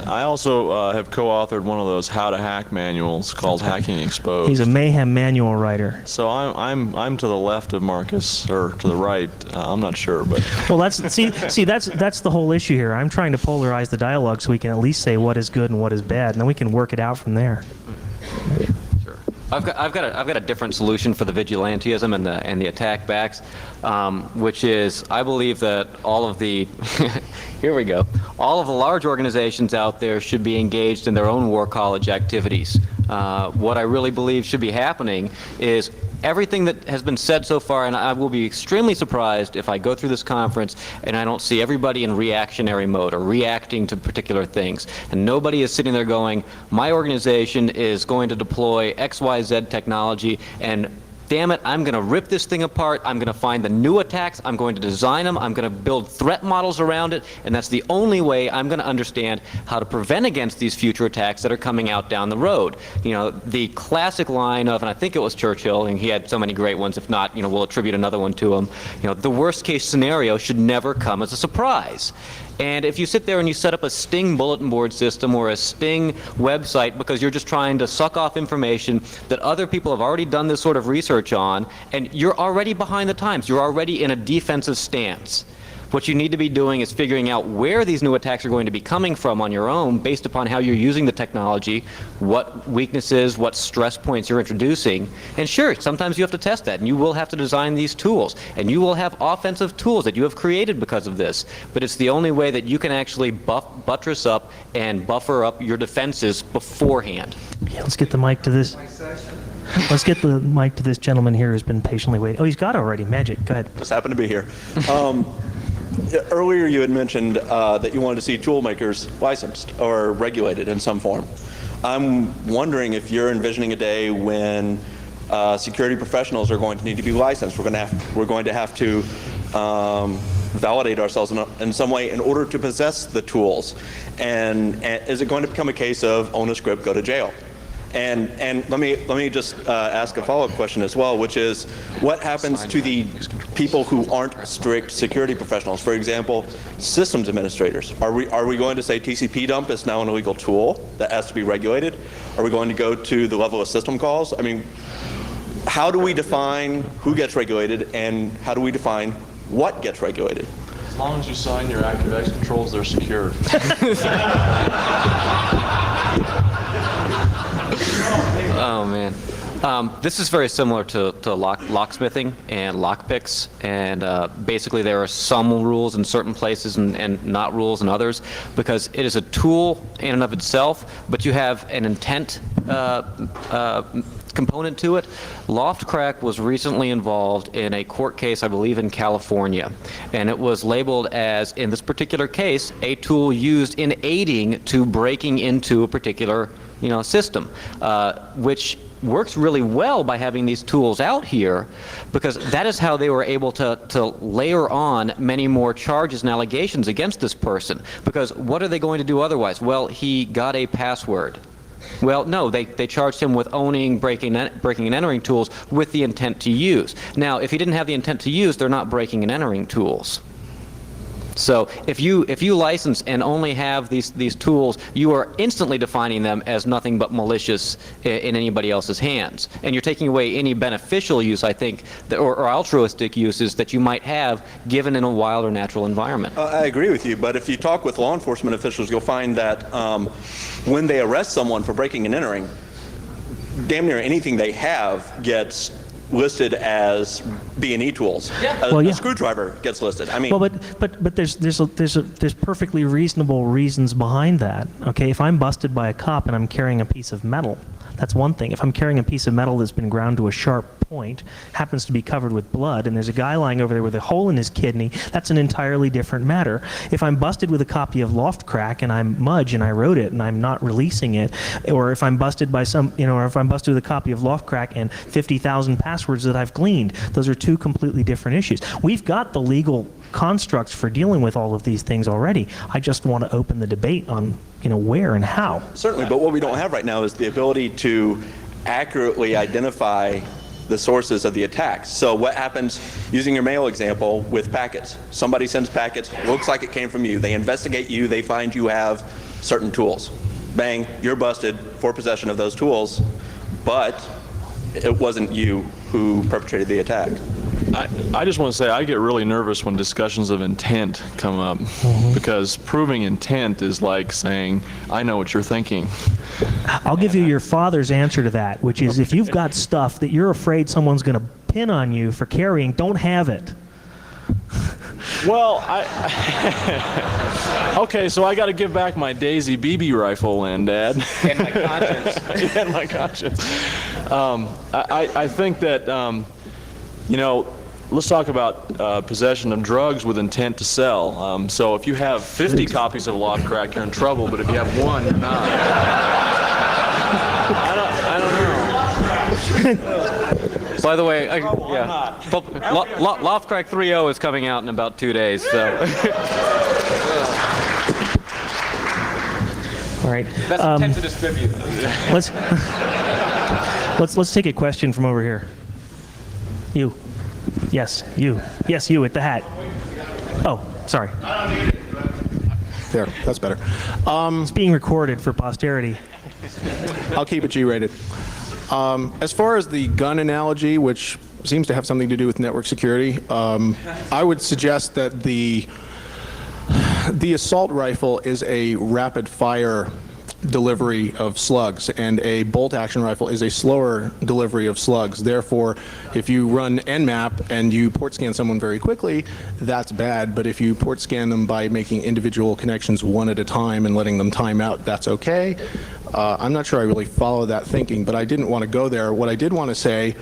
I also have co-authored one of those how to hack manuals called Hacking Exposed. He's a mayhem manual writer. So I'm to the left of Marcus, or to the right. I'm not sure, but well, that's the whole issue here. I'm trying to polarize the dialogue so we can at least say what is good and what is bad, and then we can work it out from there. I've got a different solution for the vigilantism and the attack backs, which is I believe that all of the here we go, all of the large organizations out there should be engaged in their own war college activities. What I really believe should be happening is everything that has been said so far, and I will be extremely surprised if I go through this conference and I don't see everybody in reactionary mode or reacting to particular things. And nobody is sitting there going, my organization is going to deploy XYZ technology, and damn it, I'm going to rip this thing apart. I'm going to find the new attacks. I'm going to design them. I'm going to build threat models around it. And that's the only way I'm going to understand how to prevent against these future attacks that are coming out down the road. The classic line of, and I think it was Churchill, and he had so many great ones, if not, we'll attribute another one to him. The worst case scenario should never come as a surprise. And if you sit there and you set up a Sting bulletin board system or a Sting website because you're just trying to suck off information that other people have already done this sort of research on, and you're already behind the times, you're already in a defensive stance. What you need to be doing is figuring out where these new attacks are going to be coming from on your own based upon how you're using the technology, what weaknesses, what stress points you're introducing. And sure, sometimes you have to test that, and you will have to design these tools, and you will have offensive tools that you have created because of this. But it's the only way that you can actually buttress up and buffer up your defenses beforehand. Yeah, let's get the mic to this. Let's get the mic to this gentleman here who's been patiently waiting. Oh, he's got it already. Magic. Go ahead. Just happened to be here. Earlier you had mentioned that you wanted to see tool makers licensed or regulated in some form. I'm wondering if you're envisioning a day when security professionals are going to need to be licensed. We're going to have to validate ourselves in some way in order to possess the tools. And is it going to become a case of own a script, go to jail? And let me just ask a follow-up question as well, which is, what happens to the people who aren't strict security professionals? For example, systems administrators. Are we going to say TCP dump is now an illegal tool that has to be regulated? Are we going to go to the level of system calls? I mean, how do we define who gets regulated, and how do we define what gets regulated? As long as you sign your ActiveX controls, they're secured. Oh, man. This is very similar to locksmithing and lockpicks, and basically there are some rules in certain places and not rules in others, because it is a tool in and of itself, but you have an intent component to it. Loftcrack was recently involved in a court case, I believe in California, and it was labeled as, in this particular case, a tool used in aiding to breaking into a particular system, which works really well by having these tools out here, because that is how they were able to layer on many more charges and allegations against this person. Because what are they going to do otherwise? Well, he got a password. Well, no, they charged him with owning breaking and entering tools with the intent to use. Now, if he didn't have the intent to use, they're not breaking and entering tools. So if you license and only have these tools, you are instantly defining them as nothing but malicious in anybody else's hands. And you're taking away any beneficial use, I think, or altruistic uses that you might have given in a wild or natural environment. I agree with you, but if you talk with law enforcement officials, you'll find that when they arrest someone for breaking and entering, damn near anything they have gets listed as B&E tools. A screwdriver gets listed. I mean, well, but there's perfectly reasonable reasons behind that. Okay, if I'm busted by a cop and I'm carrying a piece of metal, that's one thing. If I'm carrying a piece of metal that's been ground to a sharp point, happens to be covered with blood, and there's a guy lying over there with a hole in his kidney, that's an entirely different matter. If I'm busted with a copy of Loft Crack and I'm Mudge and I wrote it and I'm not releasing it, or if I'm busted by or if I'm busted with a copy of Loft Crack and 50,000 passwords that I've gleaned, those are two completely different issues. We've got the legal constructs for dealing with all of these things already. I just want to open the debate on where and how. Certainly, but what we don't have right now is the ability to accurately identify the sources of the attacks. So what happens, using your mail example, with packets? Somebody sends packets, looks like it came from you. They investigate you, they find you have certain tools. Bang, you're busted for possession of those tools, but it wasn't you who perpetrated the attack. I just want to say I get really nervous when discussions of intent come up, because proving intent is like saying, I know what you're thinking. I'll give you your father's answer to that, which is if you've got stuff that you're afraid someone's going to pin on you for carrying, don't have it. Well, okay, so I got to give back my Daisy BB rifle, and Dad. And my conscience. And my conscience. I think that, let's talk about possession of drugs with intent to sell. So if you have 50 copies of Loft Crack, you're in trouble, but if you have one, you're not. I don't know. By the way, Loft Crack 3.0 is coming out in about 2 days. So. All right. That's intent to distribute. Let's take a question from over here. You. Yes, you. Yes, you with the hat. Oh, sorry. There, that's better. It's being recorded for posterity. I'll keep it G-rated. As far as the gun analogy, which seems to have something to do with network security, I would suggest that the assault rifle is a rapid-fire delivery of slugs, and a bolt-action rifle is a slower delivery of slugs. Therefore, if you run Nmap and you port scan someone very quickly, that's bad, but if you port scan them by making individual connections one at a time and letting them time out, that's okay. I'm not sure I really follow that thinking, but I didn't want to go there. What I did want to say,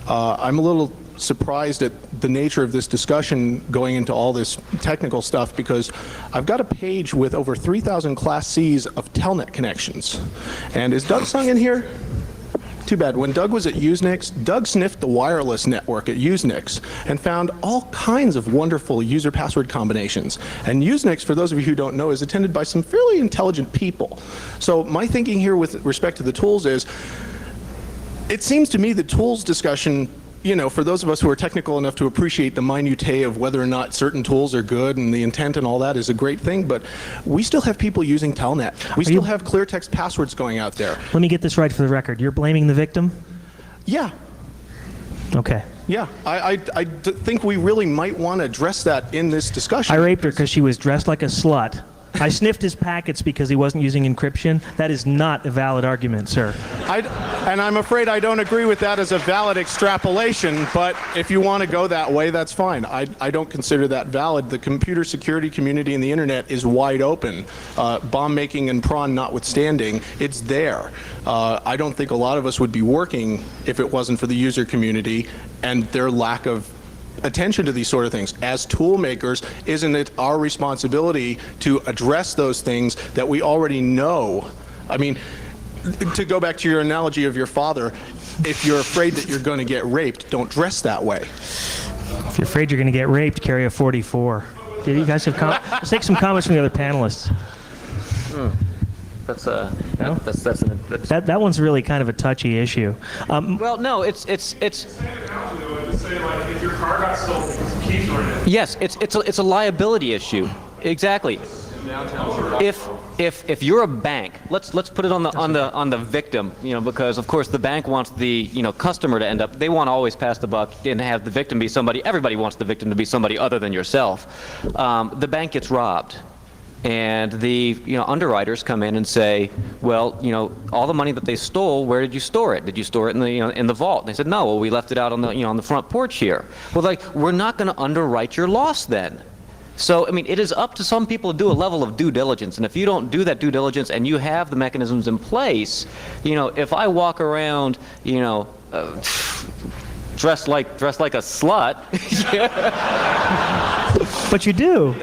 I'm a little surprised at the nature of this discussion going into all this technical stuff, because I've got a page with over 3,000 Class Cs of Telnet connections. And is Doug Sung in here? Too bad. When Doug was at Usenix, Doug sniffed the wireless network at Usenix and found all kinds of wonderful user password combinations. And Usenix, for those of you who don't know, is attended by some fairly intelligent people. So my thinking here with respect to the tools is, it seems to me the tools discussion, for those of us who are technical enough to appreciate the minutiae of whether or not certain tools are good and the intent and all that is a great thing, but we still have people using Telnet. We still have clear text passwords going out there. Let me get this right for the record. You're blaming the victim? Yeah. Okay. Yeah, I think we really might want to address that in this discussion. I raped her because she was dressed like a slut. I sniffed his packets because he wasn't using encryption. That is not a valid argument, sir. And I'm afraid I don't agree with that as a valid extrapolation, but if you want to go that way, that's fine. I don't consider that valid. The computer security community and the internet is wide open. Bomb making and prawn notwithstanding, it's there. I don't think a lot of us would be working if it wasn't for the user community and their lack of attention to these sort of things. As tool makers, isn't it our responsibility to address those things that we already know? I mean, to go back to your analogy of your father, if you're afraid that you're going to get raped, don't dress that way. If you're afraid you're going to get raped, carry a 44. Do you guys have let's take some comments from the other panelists. That one's really kind of a touchy issue. Well, no, it's yes, it's a liability issue. Exactly. If you're a bank, let's put it on the victim, because of course the bank wants the customer to end up. They want to always pass the buck and have the victim be somebody. Everybody wants the victim to be somebody other than yourself. The bank gets robbed. And the underwriters come in and say, well, all the money that they stole, where did you store it? Did you store it in the in the vault? And they said, no. Well, we left it out on the on the front porch here. Well, we're not going to underwrite your loss then. So I mean, it is up to some people to do a level of due diligence. And if you don't do that due diligence and you have the mechanisms in place, if I walk around, dressed like a slut. But you do.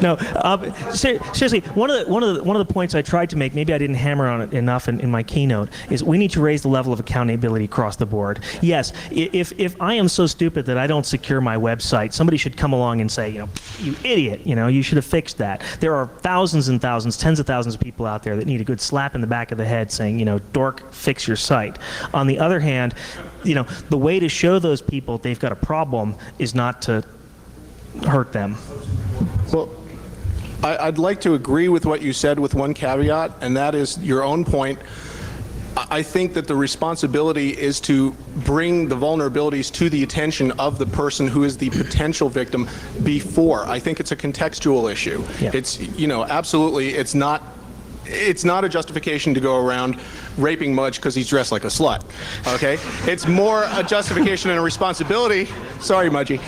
No, seriously. One of the points I tried to make, maybe I didn't hammer on it enough in my keynote, is we need to raise the level of accountability across the board. Yes, if I am so stupid that I don't secure my website, somebody should come along and say, you idiot, you should have fixed that. There are thousands and thousands, tens of thousands of people out there that need a good slap in the back of the head saying, dork, fix your site. On the other hand, the way to show those people they've got a problem is not to hurt them. Well, I'd like to agree with what you said with one caveat, and that is your own point. I think that the responsibility is to bring the vulnerabilities to the attention of the person who is the potential victim before. I think it's a contextual issue. Yeah. It's, absolutely, it's not a justification to go around raping Mudge because he's dressed like a slut, okay? It's more a justification and a responsibility, sorry Mudgy,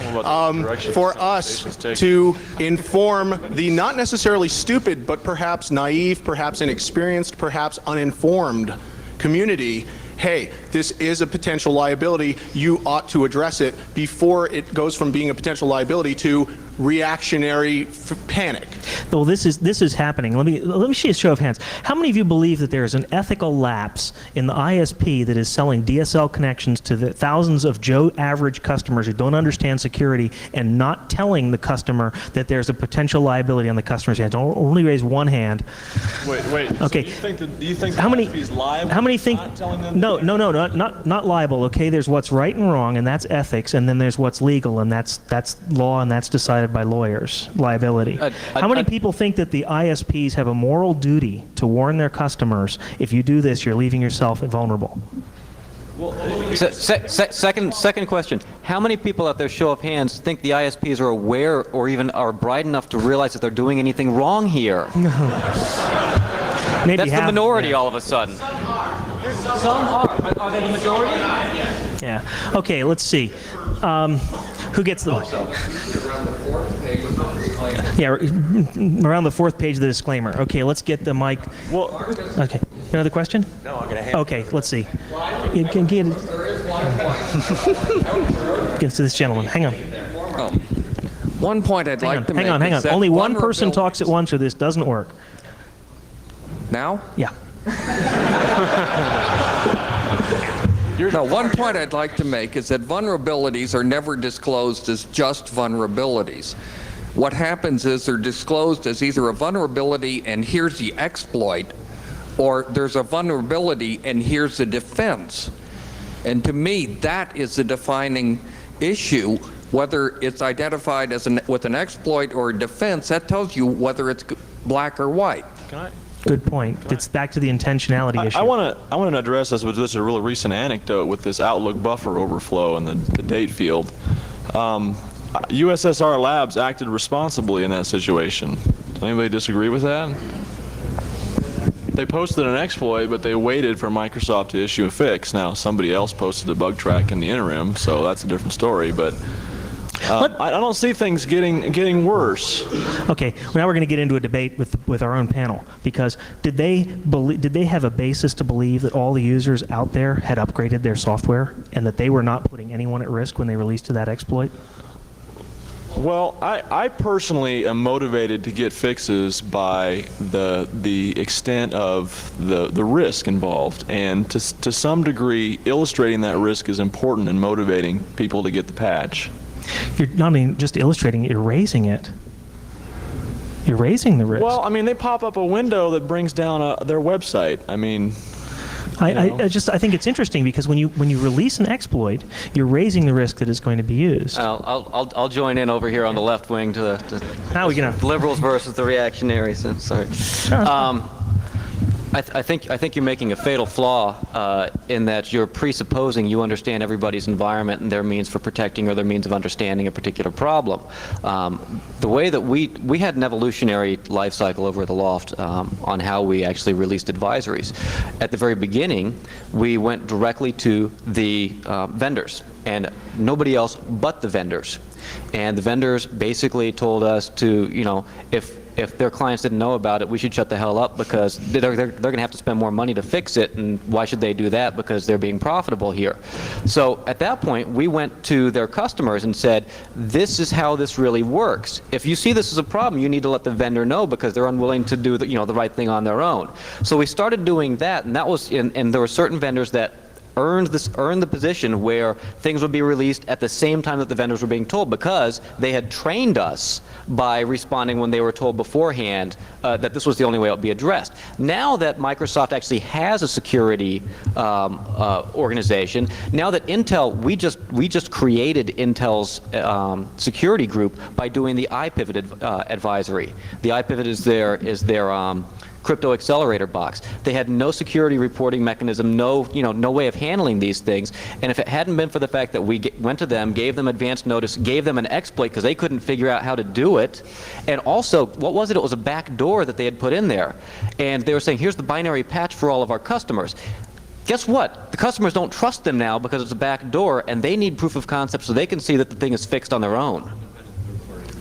for us to inform the not necessarily stupid, but perhaps naive, perhaps inexperienced, perhaps uninformed community, hey, this is a potential liability, you ought to address it before it goes from being a potential liability to reactionary panic. Well, this is happening. Let me see a show of hands. How many of you believe that there is an ethical lapse in the ISP that is selling DSL connections to the thousands of Joe average customers who don't understand security and not telling the customer that there's a potential liability on the customer's hand? Don't only raise one hand. Wait. Okay. So do you think how many ISP is liable? How many think? Not telling them No, not liable. Okay, there's what's right and wrong, and that's ethics, and then there's what's legal, and that's law, and that's decided by lawyers, liability. How many people think that the ISPs have a moral duty to warn their customers, if you do this, you're leaving yourself vulnerable? Second question. How many people out there, show of hands, think the ISPs are aware or even are bright enough to realize that they're doing anything wrong here? Maybe that's half, the minority yeah. all of a sudden. Some are. Are they the majority? Yeah. Okay, let's see. Who gets the... Yeah, around the fourth page of the disclaimer. Okay, let's get the mic. Well, okay. Another question? No, I'm going to hand Okay, let's see. You can get it. Give it to this gentleman. Hang on. Oh. One point I'd like to make. Hang on. Only one person talks at once or this doesn't work. Now? Yeah. No, one point I'd like to make is that vulnerabilities are never disclosed as just vulnerabilities. What happens is they're disclosed as either a vulnerability and here's the exploit, or there's a vulnerability and here's the defense. And to me, that is the defining issue. Whether it's identified as with an exploit or a defense, that tells you whether it's black or white. Can I? Good point. It's back to the intentionality issue. I want to address this with just a really recent anecdote with this Outlook buffer overflow in the date field. USSR Labs acted responsibly in that situation. Does anybody disagree with that? They posted an exploit, but they waited for Microsoft to issue a fix. Now, somebody else posted a bug track in the interim, so that's a different story. But I don't see things getting worse. Okay, well, now we're going to get into a debate with our own panel, because did they have a basis to believe that all the users out there had upgraded their software and that they were not putting anyone at risk when they released that exploit? Well, I personally am motivated to get fixes by the extent of the risk involved, and to some degree, illustrating that risk is important in motivating people to get the patch. You're not only just illustrating it, you're raising it. You're raising the risk. Well, I mean, they pop up a window that brings down their website. I mean, I think it's interesting because when you release an exploit, you're raising the risk that it's going to be used. I'll join in over here on the left wing to the How are we gonna liberals versus the reactionaries. Sorry. I think you're making a fatal flaw in that you're presupposing you understand everybody's environment and their means for protecting or their means of understanding a particular problem. The way that we had an evolutionary life cycle over at the Loft on how we actually released advisories. At the very beginning, we went directly to the vendors and nobody else but the vendors. And the vendors basically told us to, if their clients didn't know about it, we should shut the hell up because they're going to have to spend more money to fix it, and why should they do that? Because they're being profitable here. So at that point, we went to their customers and said, this is how this really works. If you see this as a problem, you need to let the vendor know because they're unwilling to do the right thing on their own. So we started doing that, and that was, and there were certain vendors that earned the position where things would be released at the same time that the vendors were being told because they had trained us by responding when they were told beforehand that this was the only way it would be addressed. Now that Microsoft actually has a security organization, now that Intel, we just created Intel's security group by doing the iPivot advisory. The iPivot is their crypto accelerator box. They had no security reporting mechanism, no way of handling these things. And if it hadn't been for the fact that we went to them, gave them advance notice, gave them an exploit because they couldn't figure out how to do it, and also, what was it? It was a back door that they had put in there. And they were saying, here's the binary patch for all of our customers. Guess what? The customers don't trust them now because it's a back door, and they need proof of concept so they can see that the thing is fixed on their own.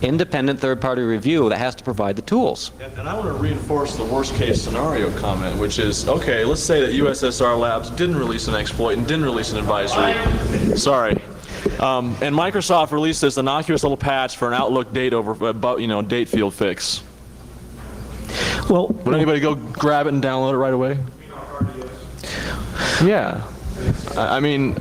Independent third-party review that has to provide the tools. And I want to reinforce the worst-case scenario comment, which is, okay, let's say that USSR Labs didn't release an exploit and didn't release an advisory. Sorry. And Microsoft released this innocuous little patch for an Outlook date date field fix. Well, would anybody go grab it and download it right away? Yeah. I mean,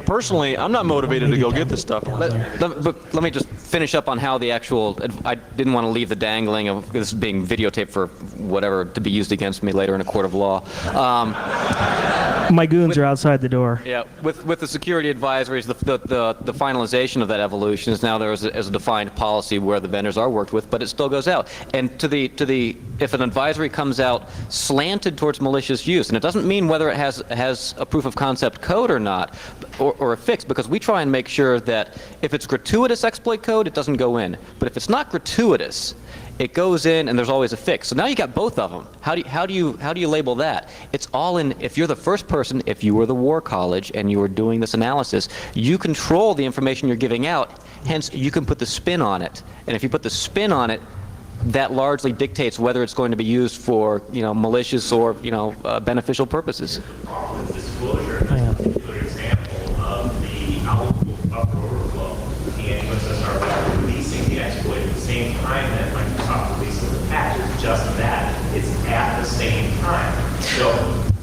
personally, I'm not motivated to go get this stuff. Let me just finish up on how the actual, I didn't want to leave the dangling of this being videotaped for whatever to be used against me later in a court of law. My goons are outside the door. Yeah, with the security advisories, the finalization of that evolution is now there is a defined policy where the vendors are worked with, but it still goes out. And if an advisory comes out slanted towards malicious use, and it doesn't mean whether it has a proof of concept code or not, or a fix, because we try and make sure that if it's gratuitous exploit code, it doesn't go in. But if it's not gratuitous, it goes in and there's always a fix. So now you got both of them. How do you label that? It's all in, if you're the first person, if you were the War College and you were doing this analysis, you control the information you're giving out, hence you can put the spin on it. And if you put the spin on it, that largely dictates whether it's going to be used for, malicious or, beneficial purposes. Disclosure is a good example of the Outlook buffer overflow. And USSR releasing the exploit at the same time that Microsoft releases the patch. It's just that. It's at the same time. So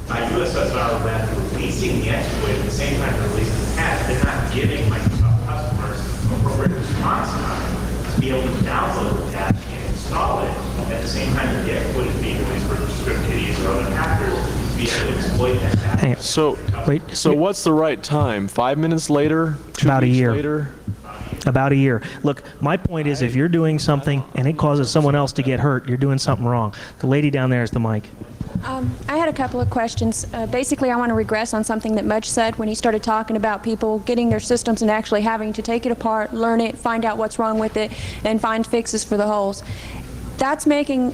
by USSR releasing the exploit at the same time they're releasing the patch, they're not giving Microsoft customers appropriate response time to be able to download the patch and install it at the same time that the exploit is being released for script kiddies or other hackers to be able to exploit that patch. So what's the right time? 5 minutes later? 2 About a weeks year. later? About a year. Look, my point is if you're doing something and it causes someone else to get hurt, you're doing something wrong. The lady down there is the mic. I had a couple of questions. Basically, I want to regress on something that Mudge said when he started talking about people getting their systems and actually having to take it apart, learn it, find out what's wrong with it, and find fixes for the holes. That's making...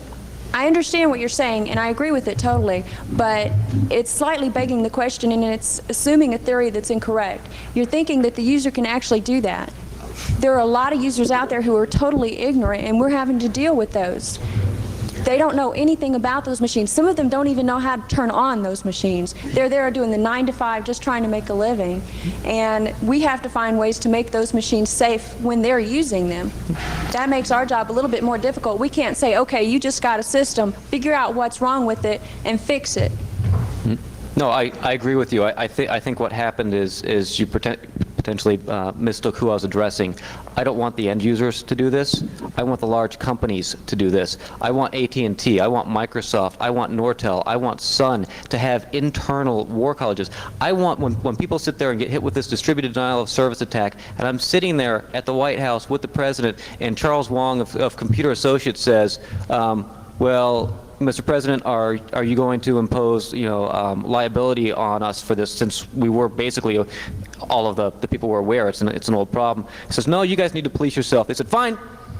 I understand what you're saying, and I agree with it totally, but it's slightly begging the question, and it's assuming a theory that's incorrect. You're thinking that the user can actually do that. There are a lot of users out there who are totally ignorant, and we're having to deal with those. They don't know anything about those machines. Some of them don't even know how to turn on those machines. They're there doing the 9 to 5, just trying to make a living. And we have to find ways to make those machines safe when they're using them. That makes our job a little bit more difficult. We can't say, okay, you just got a system, figure out what's wrong with it, and fix it. No, I agree with you. I think what happened is you potentially mistook who I was addressing. I don't want the end users to do this. I want the large companies to do this. I want AT&T, I want Microsoft, I want Nortel, I want Sun to have internal war colleges. I want, when people sit there and get hit with this distributed denial of service attack, and I'm sitting there at the White House with the President, and Charles Wong of Computer Associates says, well, Mr. President, are you going to impose, liability on us for this, since we were basically, all of the people were aware it's an old problem. He says, no, you guys need to police yourself. They said, fine,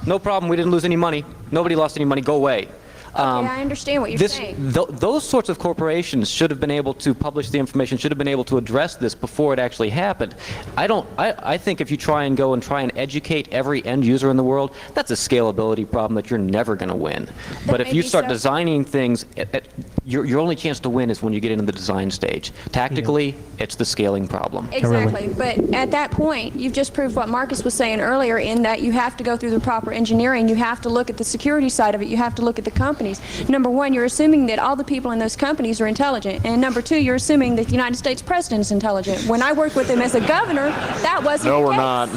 no problem, we didn't lose any money. Nobody lost any money, go away. Okay, I understand what you're saying. Those sorts of corporations should have been able to publish the information, should have been able to address this before it actually happened. I think if you try and educate every end user in the world, that's a scalability problem that you're never going to win. But if you start designing things, your only chance to win is when you get into the design stage. Tactically, it's the scaling problem. Exactly, but at that point, you've just proved what Marcus was saying earlier, in that you have to go through the proper engineering, you have to look at the security side of it, you have to look at the companies. Number one, you're assuming that all the people in those companies are intelligent, and number two, you're assuming that the United States President is intelligent. When I worked with him as a governor, that wasn't the case. No, we're not.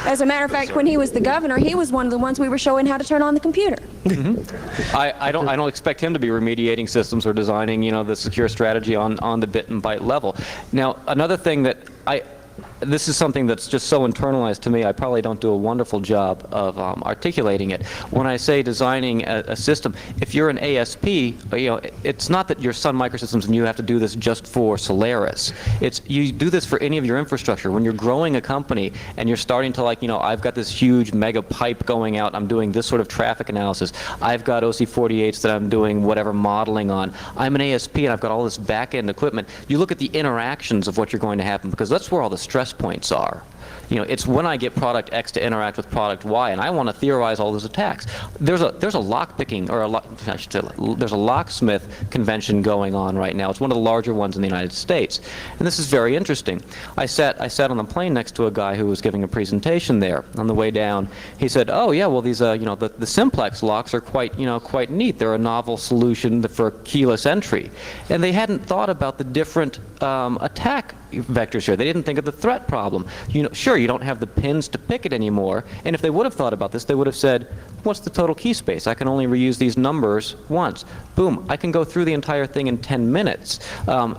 As a matter of fact, when he was the governor, he was one of the ones we were showing how to turn on the computer. I don't expect him to be remediating systems or designing, the secure strategy on the bit and byte level. Now, another thing that this is something that's just so internalized to me, I probably don't do a wonderful job of articulating it. When I say designing a system, if you're an ASP, it's not that you're Sun Microsystems and you have to do this just for Solaris. You do this for any of your infrastructure. When you're growing a company and you're starting to I've got this huge mega pipe going out, I'm doing this sort of traffic analysis. I've got OC48s that I'm doing whatever modeling on. I'm an ASP and I've got all this back-end equipment. You look at the interactions of what you're going to happen, because that's where all the stress points are. It's when I get product X to interact with product Y, and I want to theorize all those attacks. There's a lockpicking, or there's a locksmith convention going on right now. It's one of the larger ones in the United States, and this is very interesting. I sat on the plane next to a guy who was giving a presentation there. On the way down, he said, "Oh yeah, well these the simplex locks are quite neat. They're a novel solution for keyless entry," and they hadn't thought about the different attack vectors here. They didn't think of the threat problem. Sure, you don't have the pins to pick it anymore, and if they would have thought about this, they would have said, what's the total key space? I can only reuse these numbers once. Boom, I can go through the entire thing in 10 minutes. How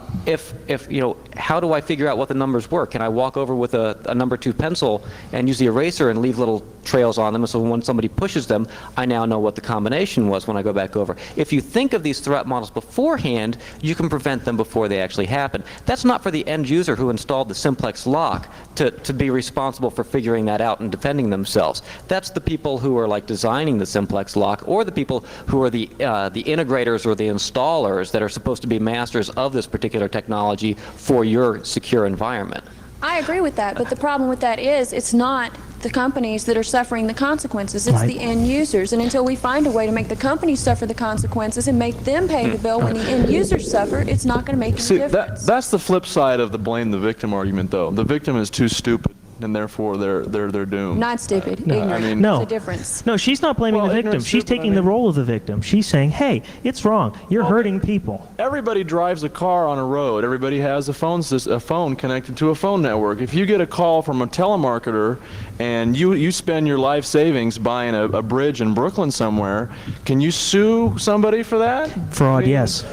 do I figure out what the numbers were? Can I walk over with a number 2 pencil and use the eraser and leave little trails on them, so when somebody pushes them, I now know what the combination was when I go back over. If you think of these threat models beforehand, you can prevent them before they actually happen. That's not for the end user who installed the simplex lock to be responsible for figuring that out and defending themselves. That's the people who are designing the simplex lock, or the people who are the integrators or the installers that are supposed to be masters of this particular technology for your secure environment. I agree with that, but the problem with that is it's not the companies that are suffering the consequences, it's the end users. And until we find a way to make the companies suffer the consequences and make them pay the bill when the end users suffer, it's not going to make any difference. That's the flip side of the blame the victim argument, though. The victim is too stupid, and therefore they're doomed. Not stupid, ignorant. I mean, No. There's a difference. No, she's not blaming the victim. She's taking the role of the victim. She's saying, hey, it's wrong. You're hurting people. Everybody drives a car on a road. Everybody has a phone connected to a phone network. If you get a call from a telemarketer and you spend your life savings buying a bridge in Brooklyn somewhere, can you sue somebody for that? Fraud, yes.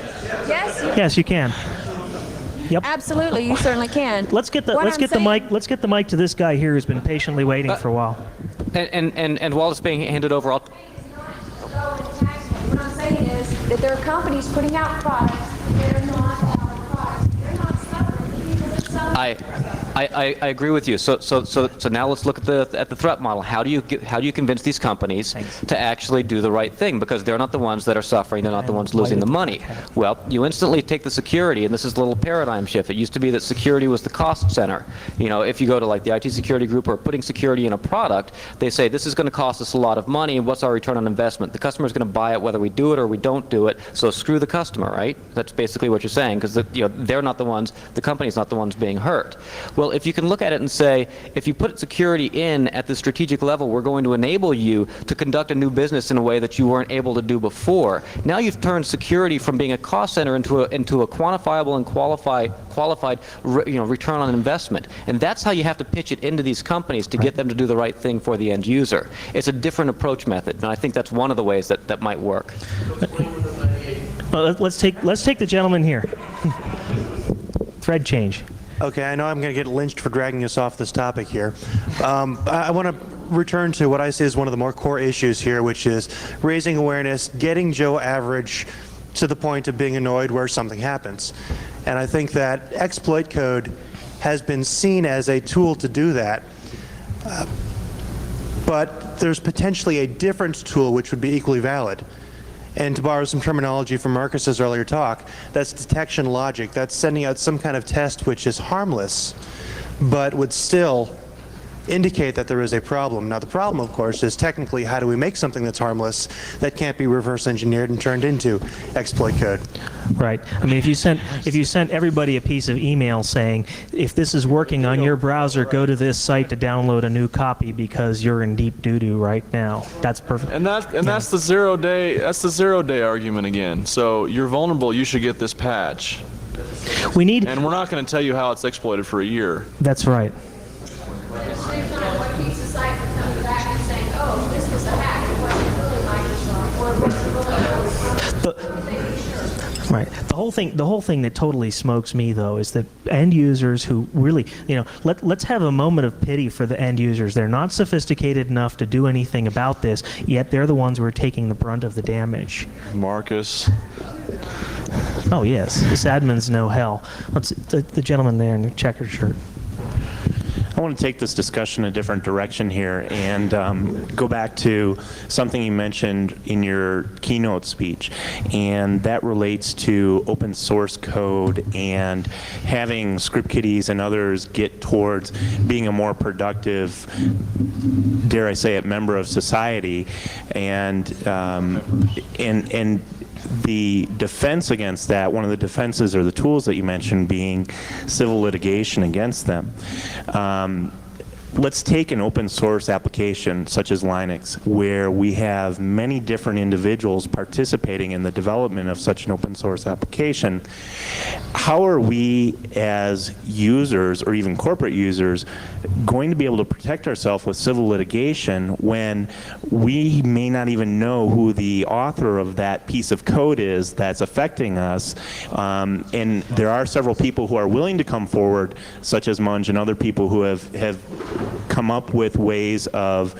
Yes? Yes, you can. Yep. Absolutely, you certainly can. What the mic to this guy here who's been patiently waiting for a while. And while it's being handed over, What I'm saying is that there are companies putting out products that are not our products. They're not suffering. The people that suffer I agree with you. So now let's look at the threat model. How do you convince these companies to actually do the right thing? Because they're not the ones that are suffering. They're not the ones losing the money. Well, you instantly take the security, and this is a little paradigm shift. It used to be that security was the cost center. You know, if you go to like the IT security group or putting security in a product, they say this is going to cost us a lot of money. What's our return on investment? The customer is going to buy it whether we do it or we don't do it. So screw the customer, right? That's basically what you're saying, because they're not the ones, the company's not the ones being hurt. Well, if you can look at it and say, if you put security in at the strategic level, we're going to enable you to conduct a new business in a way that you weren't able to do before. Now you've turned security from being a cost center into a quantifiable and qualified return on investment. And that's how you have to pitch it into these companies to get them to do the right thing for the end user. It's a different approach method, and I think that's one of the ways that might work. Well, let's take the gentleman here. Thread change. Okay, I know I'm going to get lynched for dragging us off this topic here. I want to return to what I see as one of the more core issues here, which is raising awareness, getting Joe Average to the point of being annoyed where something happens. And I think that exploit code has been seen as a tool to do that. But there's potentially a different tool which would be equally valid. And to borrow some terminology from Marcus's earlier talk, that's detection logic. That's sending out some kind of test which is harmless, but would still indicate that there is a problem. Now the problem, of course, is technically how do we make something that's harmless that can't be reverse engineered and turned into exploit code? Right. I mean, if you sent everybody a piece of email saying, if this is working on your browser, go to this site to download a new copy because you're in deep doo-doo right now. That's perfect. And that's the 0 day. That's the 0 day argument again. So you're vulnerable. You should get this patch. And we're not going to tell you how it's exploited for a year. That's right. What keeps the site from coming back and saying, oh, this was a hack, it wasn't really Microsoft, or it wasn't really Right. The whole thing that totally smokes me, though, is that end users who really, let's have a moment of pity for the end users. They're not sophisticated enough to do anything about this, yet they're the ones who are taking the brunt of the damage. Marcus. Oh, yes. This admin's no hell. The gentleman there in the checkered shirt. I want to take this discussion a different direction here and go back to something you mentioned in your keynote speech, and that relates to open source code and having script kiddies and others get towards being a more productive, dare I say it, member of society, and the defense against that, one of the defenses or the tools that you mentioned being civil litigation against them. Let's take an open source application such as Linux, where we have many different individuals participating in the development of such an open source application. How are we as users, or even corporate users, going to be able to protect ourselves with civil litigation when we may not even know who the author of that piece of code is that's affecting us? And there are several people who are willing to come forward, such as Munge and other people who have come up with ways of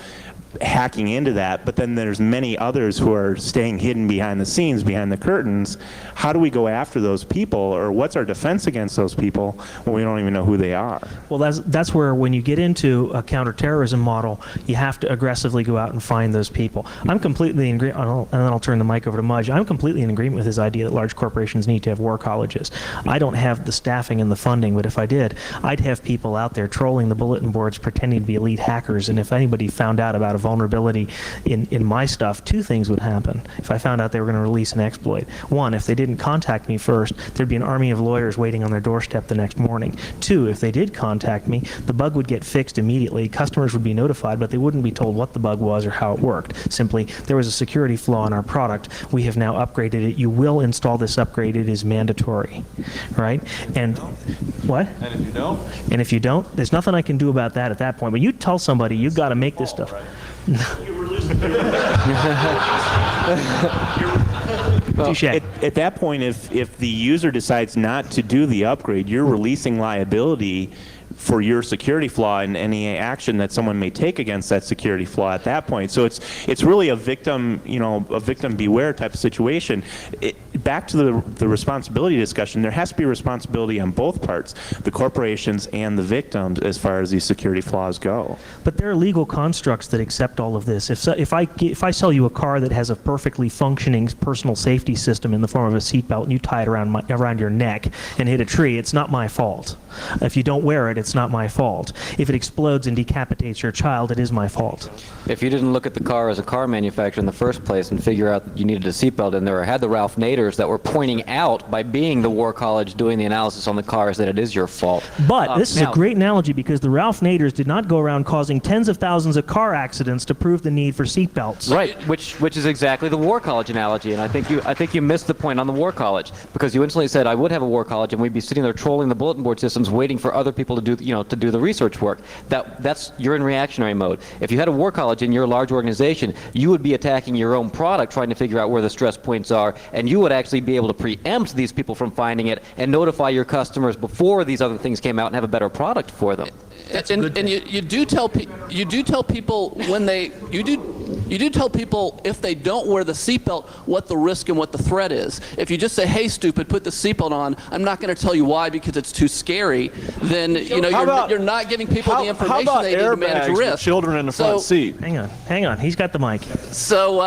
hacking into that, but then there's many others who are staying hidden behind the scenes, behind the curtains. How do we go after those people, or what's our defense against those people when we don't even know who they are? Well, that's where when you get into a counterterrorism model, you have to aggressively go out and find those people. I'm completely in agreement, and then I'll turn the mic over to Mudge. I'm completely in agreement with his idea that large corporations need to have war colleges. I don't have the staffing and the funding, but if I did, I'd have people out there trolling the bulletin boards pretending to be elite hackers, and if anybody found out about a vulnerability in my stuff, two things would happen. If I found out they were going to release an exploit. One, if they didn't contact me first, there'd be an army of lawyers waiting on their doorstep the next morning. Two, if they did contact me, the bug would get fixed immediately. Customers would be notified, but they wouldn't be told what the bug was or how it worked. Simply, there was a security flaw in our product. We have now upgraded it. You will install this upgrade. It is mandatory, right? And what? And if you don't? And if you don't, there's nothing I can do about that at that point. But you tell somebody you've got to make this stuff. Well, at that point, if the user decides not to do the upgrade, you're releasing liability for your security flaw and any action that someone may take against that security flaw at that point. So it's really a victim, a victim beware type of situation. Back to the responsibility discussion, there has to be responsibility on both parts, the corporations and the victims, as far as these security flaws go. But there are legal constructs that accept all of this. If I sell you a car that has a perfectly functioning personal safety system in the form of a seatbelt and you tie it around your neck and hit a tree, it's not my fault. If you don't wear it, it's not my fault. If it explodes and decapitates your child, it is my fault. If you didn't look at the car as a car manufacturer in the first place and figure out that you needed a seatbelt in there, or had the Ralph Naders that were pointing out by being the War College doing the analysis on the cars that it is your fault. But this is a great analogy because the Ralph Naders did not go around causing tens of thousands of car accidents to prove the need for seatbelts. Right, which is exactly the War College analogy, and I think you missed the point on the War College, because you instantly said I would have a War College and we'd be sitting there trolling the bulletin board systems waiting for other people to do the research work. You're in reactionary mode. If you had a War College in your large organization, you would be attacking your own product, trying to figure out where the stress points are, and you would actually be able to preempt these people from finding it and notify your customers before these other things came out and have a better product for them. And you do tell people when you do tell people if they don't wear the seatbelt what the risk and what the threat is. If you just say, "Hey, stupid, put the seatbelt on," I'm not going to tell you why because it's too scary. Then you're not giving people the information they need to manage risk. For children in the front seat? Hang on, he's got the mic. So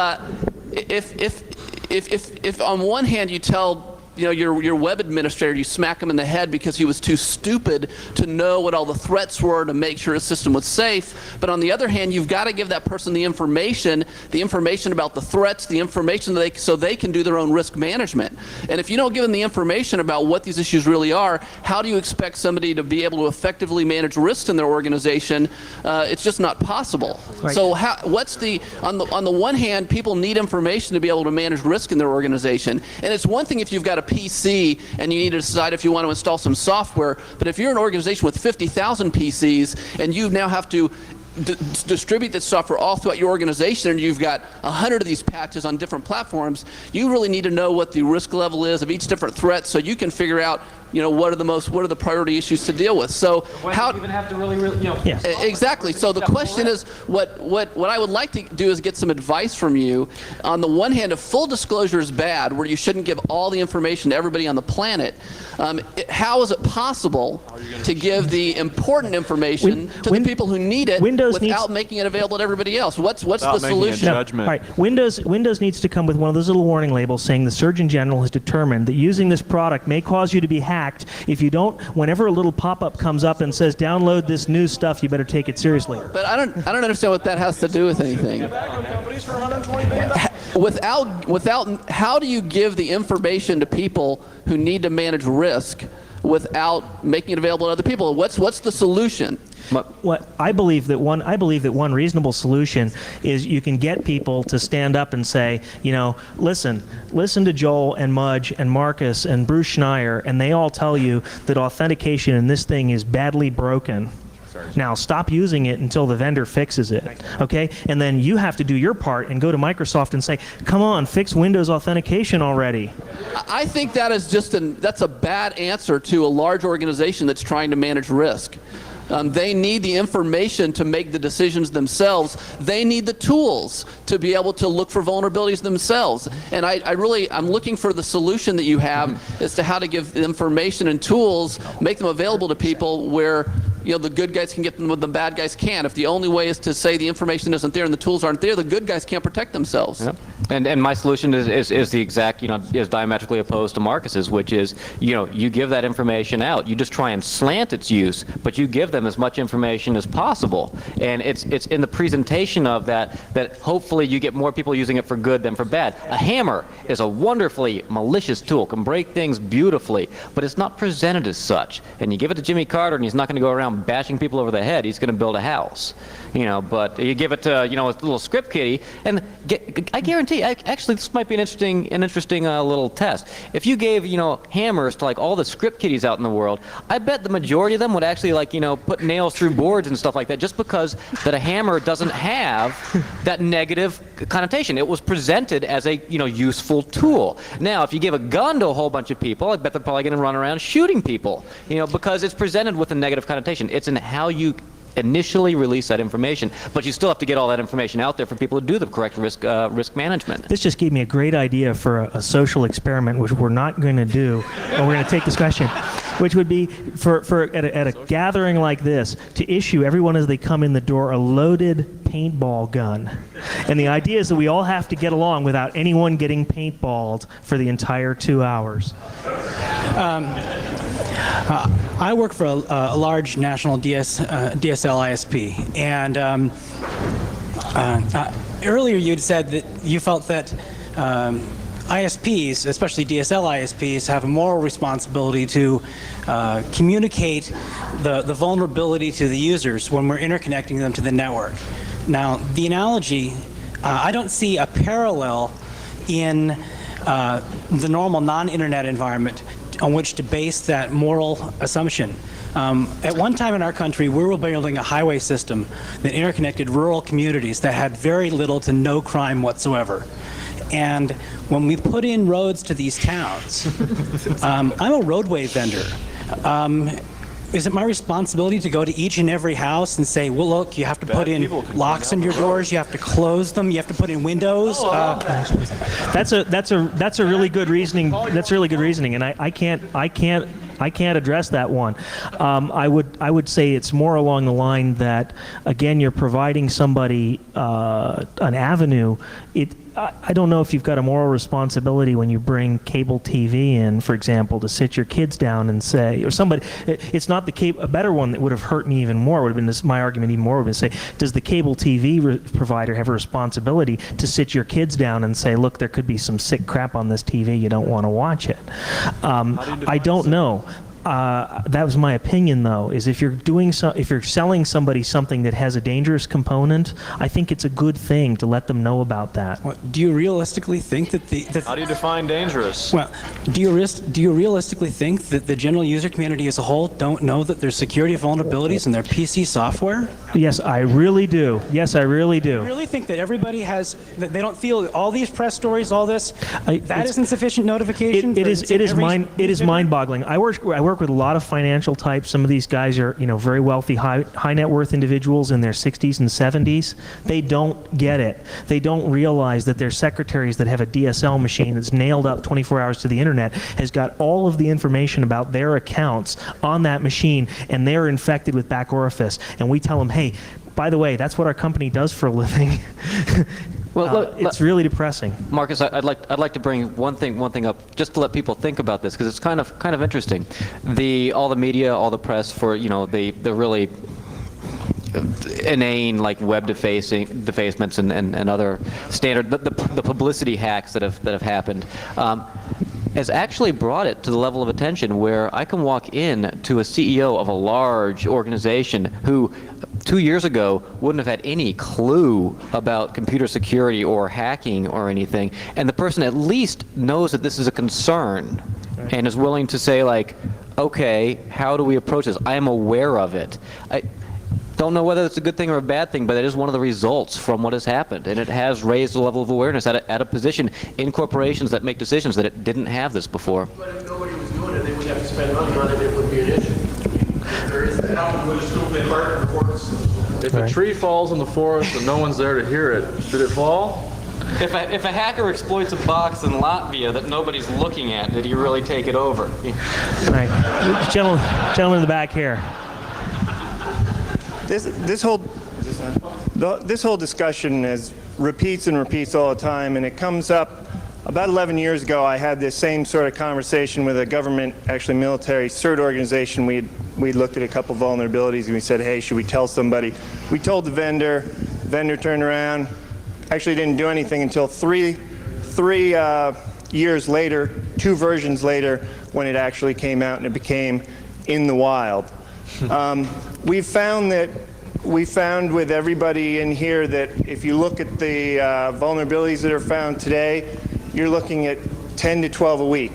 if on one hand you tell your web administrator, you smack him in the head because he was too stupid to know what all the threats were to make sure his system was safe. But on the other hand, you've got to give that person the information about the threats, the information so they can do their own risk management. And if you don't give them the information about what these issues really are, how do you expect somebody to be able to effectively manage risks in their organization? It's just not possible. Right. So on the one hand, people need information to be able to manage risk in their organization. And it's one thing if you've got a PC and you need to decide if you want to install some software, but if you're an organization with 50,000 PCs and you now have to distribute this software all throughout your organization and you've got 100 of these patches on different platforms, you really need to know what the risk level is of each different threat so you can figure out what are the priority issues to deal with. So how do you even have to really yes. Exactly. So the question is, what I would like to do is get some advice from you. On the one hand, if full disclosure is bad, where you shouldn't give all the information to everybody on the planet, how is it possible to give the important information to the people who need it without making it available to everybody else? What's the solution? All right. Windows needs to come with one of those little warning labels saying the Surgeon General has determined that using this product may cause you to be hacked. If you don't, whenever a little pop-up comes up and says download this new stuff, you better take it seriously. But I don't understand what that has to do with anything. Without how do you give the information to people who need to manage risk without making it available to other people? What's the solution? I believe that one reasonable solution is you can get people to stand up and say, listen to Joel and Mudge and Marcus and Bruce Schneier, and they all tell you that authentication in this thing is badly broken. Now stop using it until the vendor fixes it, okay? And then you have to do your part and go to Microsoft and say, come on, fix Windows authentication already. I think that is that's a bad answer to a large organization that's trying to manage risk. They need the information to make the decisions themselves. They need the tools to be able to look for vulnerabilities themselves. And I'm looking for the solution that you have as to how to give information and tools, make them available to people where the good guys can get them when the bad guys can't. If the only way is to say the information isn't there and the tools aren't there, the good guys can't protect themselves. Yep. And my solution is the exact, is diametrically opposed to Marcus's, which is, you give that information out. You just try and slant its use, but you give them as much information as possible. And it's in the presentation of that hopefully you get more people using it for good than for bad. A hammer is a wonderfully malicious tool, can break things beautifully, but it's not presented as such. And you give it to Jimmy Carter and he's not going to go around bashing people over the head. He's going to build a house. But you give it to, a little script kiddie, and I guarantee, actually, this might be an interesting little test. If you gave, hammers to all the script kiddies out in the world, I bet the majority of them would actually put nails through boards and stuff like that, just because that a hammer doesn't have that negative connotation. It was presented as a, useful tool. Now, if you give a gun to a whole bunch of people, I bet they're probably going to run around shooting people, because it's presented with a negative connotation. information. It's in how you initially release that information, but you still have to get all that information out there for people to do the correct risk management. This just gave me a great idea for a social experiment, which we're not going to do, and we're going to take this question, which would be at a gathering like this, to issue everyone as they come in the door a loaded paintball gun. And the idea is that we all have to get along without anyone getting paintballed for the entire 2 hours. I work for a large national DSL ISP, and earlier you'd said that you felt that ISPs, especially DSL ISPs, have a moral responsibility to communicate the vulnerability to the users when we're interconnecting them to the network. Now, the analogy, I don't see a parallel in the normal non-internet environment on which to base that moral assumption. At one time in our country, we were building a highway system that interconnected rural communities that had very little to no crime whatsoever. And when we put in roads to these towns, I'm a roadway vendor. Is it my responsibility to go to each and every house and say, well, look, you have to put in locks in your doors, you have to close them, you have to put in windows? That's a really good reasoning. That's really good reasoning, and I can't address that one. I would say it's more along the line that, again, you're providing somebody an avenue. I don't know if you've got a moral responsibility when you bring cable TV in, for example, to sit your kids down and say, or somebody, it's not a better one that would have hurt me even more, would have been this, my argument even more would have been say, does the cable TV provider have a responsibility to sit your kids down and say, look, there could be some sick crap on this TV, you don't want to watch it? I don't know. That was my opinion, though, is if you're selling somebody something that has a dangerous component, I think it's a good thing to let them know about that. Do you realistically think that How do you define dangerous? Well, do you realistically think that the general user community as a whole don't know that there's security vulnerabilities in their PC software? Yes, I really do. Yes, I really do. I really think that everybody that they don't feel all these press stories, all this, that isn't sufficient notification? It is mind-boggling. I work with a lot of financial types. Some of these guys are, very wealthy, high net worth individuals in their 60s and 70s. They don't get it. They don't realize that their secretaries that have a DSL machine that's nailed up 24 hours to the internet has got all of the information about their accounts on that machine, and they're infected with back orifice. And we tell them, hey, by the way, that's what our company does for a living. Well, it's really depressing. Marcus, I'd like to bring one thing up just to let people think about this, because it's kind of interesting. All the media, all the press for the really inane like web defacements and other standard the publicity hacks that have happened. Has actually brought it to the level of attention where I can walk in to a CEO of a large organization who 2 years ago wouldn't have had any clue about computer security or hacking or anything, and the person at least knows that this is a concern and is willing to say, like, okay, how do we approach this? I am aware of it. I don't know whether it's a good thing or a bad thing, but it is one of the results from what has happened, and it has raised the level of awareness at a position in corporations that make decisions that it didn't have this before. But if nobody was doing it, they would have to spend money on it, it would be an issue. There is the problem with stupid hard reports. If a tree falls in the forest and no one's there to hear it, did it fall? If a hacker exploits a box in Latvia that nobody's looking at, did he really take it over? All right. Gentleman in the back here. This whole discussion repeats and repeats all the time, and it comes up. About 11 years ago, I had this same sort of conversation with a government, actually military CERT organization. We looked at a couple vulnerabilities, and we said, hey, should we tell somebody? We told the vendor. The vendor turned around, actually didn't do anything until three years later, 2 versions later, when it actually came out and it became in the wild. We found with everybody in here that if you look at the vulnerabilities that are found today, you're looking at 10 to 12 a week.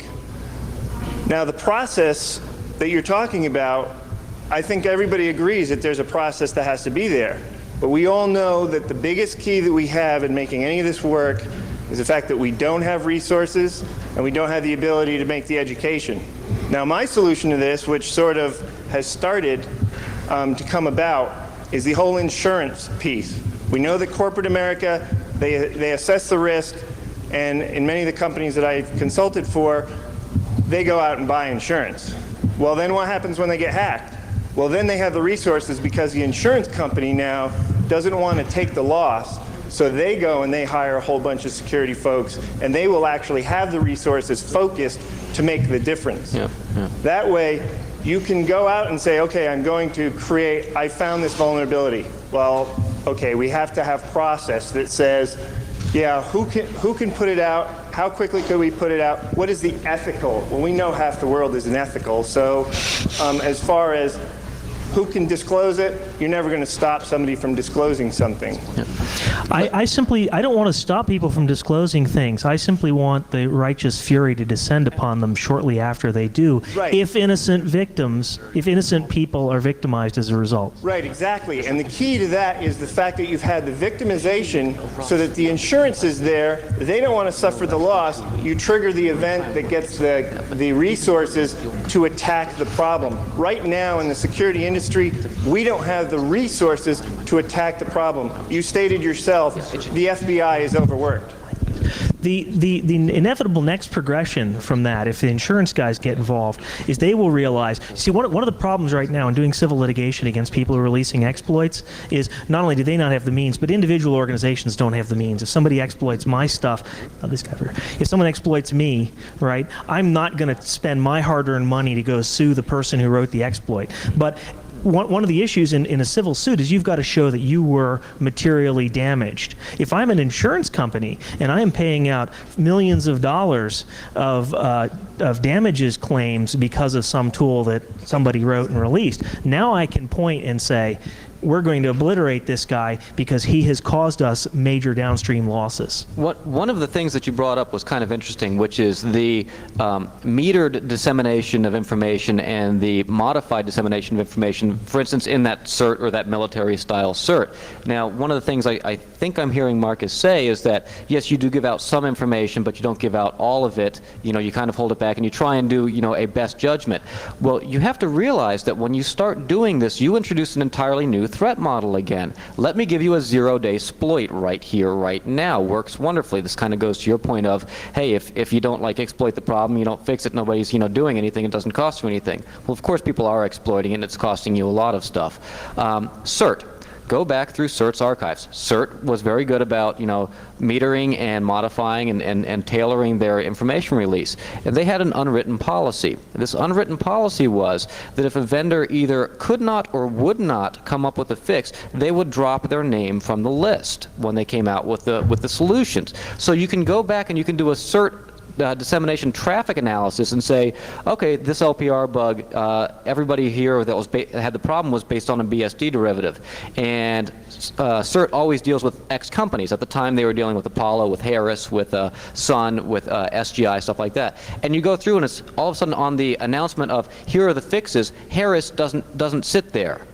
Now, the process that you're talking about, I think everybody agrees that there's a process that has to be there. But we all know that the biggest key that we have in making any of this work is the fact that we don't have resources and we don't have the ability to make the education. Now, my solution to this, which sort of has started, to come about is the whole insurance piece. We know that corporate America, they assess the risk, and in many of the companies that I've consulted for, they go out and buy insurance. Well, then what happens when they get hacked? Well, then they have the resources because the insurance company now doesn't want to take the loss, so they go and they hire a whole bunch of security folks, and they will actually have the resources focused to make the difference. That way, you can go out and say, okay, I'm going to create, I found this vulnerability. Well, okay, we have to have process that says, yeah, who can put it out? How quickly could we put it out? What is the ethical? Well, we know half the world isn't ethical. So as far as who can disclose it, you're never going to stop somebody from disclosing something. I don't want to stop people from disclosing things. I simply want the righteous fury to descend upon them shortly after they do, Right. if innocent people are victimized as a result. Right, exactly. And the key to that is the fact that you've had the victimization so that the insurance is there, they don't want to suffer the loss, you trigger the event that gets the resources to attack the problem. Right now in the security industry, we don't have the resources to attack the problem. You stated yourself, the FBI is overworked. The inevitable next progression from that, if the insurance guys get involved, is they will realize, see, one of the problems right now in doing civil litigation against people who are releasing exploits is not only do they not have the means, but individual organizations don't have the means. If somebody exploits my stuff, if someone exploits me, right, I'm not going to spend my hard-earned money to go sue the person who wrote the exploit. But one of the issues in a civil suit is you've got to show that you were materially damaged. If I'm an insurance company and I am paying out millions of dollars of damages claims because of some tool that somebody wrote and released, now I can point and say, we're going to obliterate this guy because he has caused us major downstream losses. One of the things that you brought up was kind of interesting, which is the metered dissemination of information and the modified dissemination of information, for instance, in that CERT or that military-style CERT. Now, one of the things I think I'm hearing Marcus say is that, yes, you do give out some information, but you don't give out all of it. You know, you kind of hold it back and you try and do, a best judgment. Well, you have to realize that when you start doing this, you introduce an entirely new threat model again. Let me give you a zero-day exploit right here, right now. Works wonderfully. This kind of goes to your point of, hey, if you don't exploit the problem, you don't fix it, nobody's doing anything, it doesn't cost you anything. Well, of course people are exploiting it, and it's costing you a lot of stuff. CERT. Go back through CERT's archives. CERT was very good about, metering and modifying and tailoring their information release. And they had an unwritten policy. This unwritten policy was that if a vendor either could not or would not come up with a fix, they would drop their name from the list when they came out with the solutions. So you can go back and you can do a CERT dissemination traffic analysis and say, okay, this LPR bug, everybody here that had the problem was based on a BSD derivative. And CERT always deals with X companies. At the time, they were dealing with Apollo, with Harris, with Sun, with SGI, stuff like that. And you go through, and it's all of a sudden on the announcement of, here are the fixes, Harris doesn't sit there.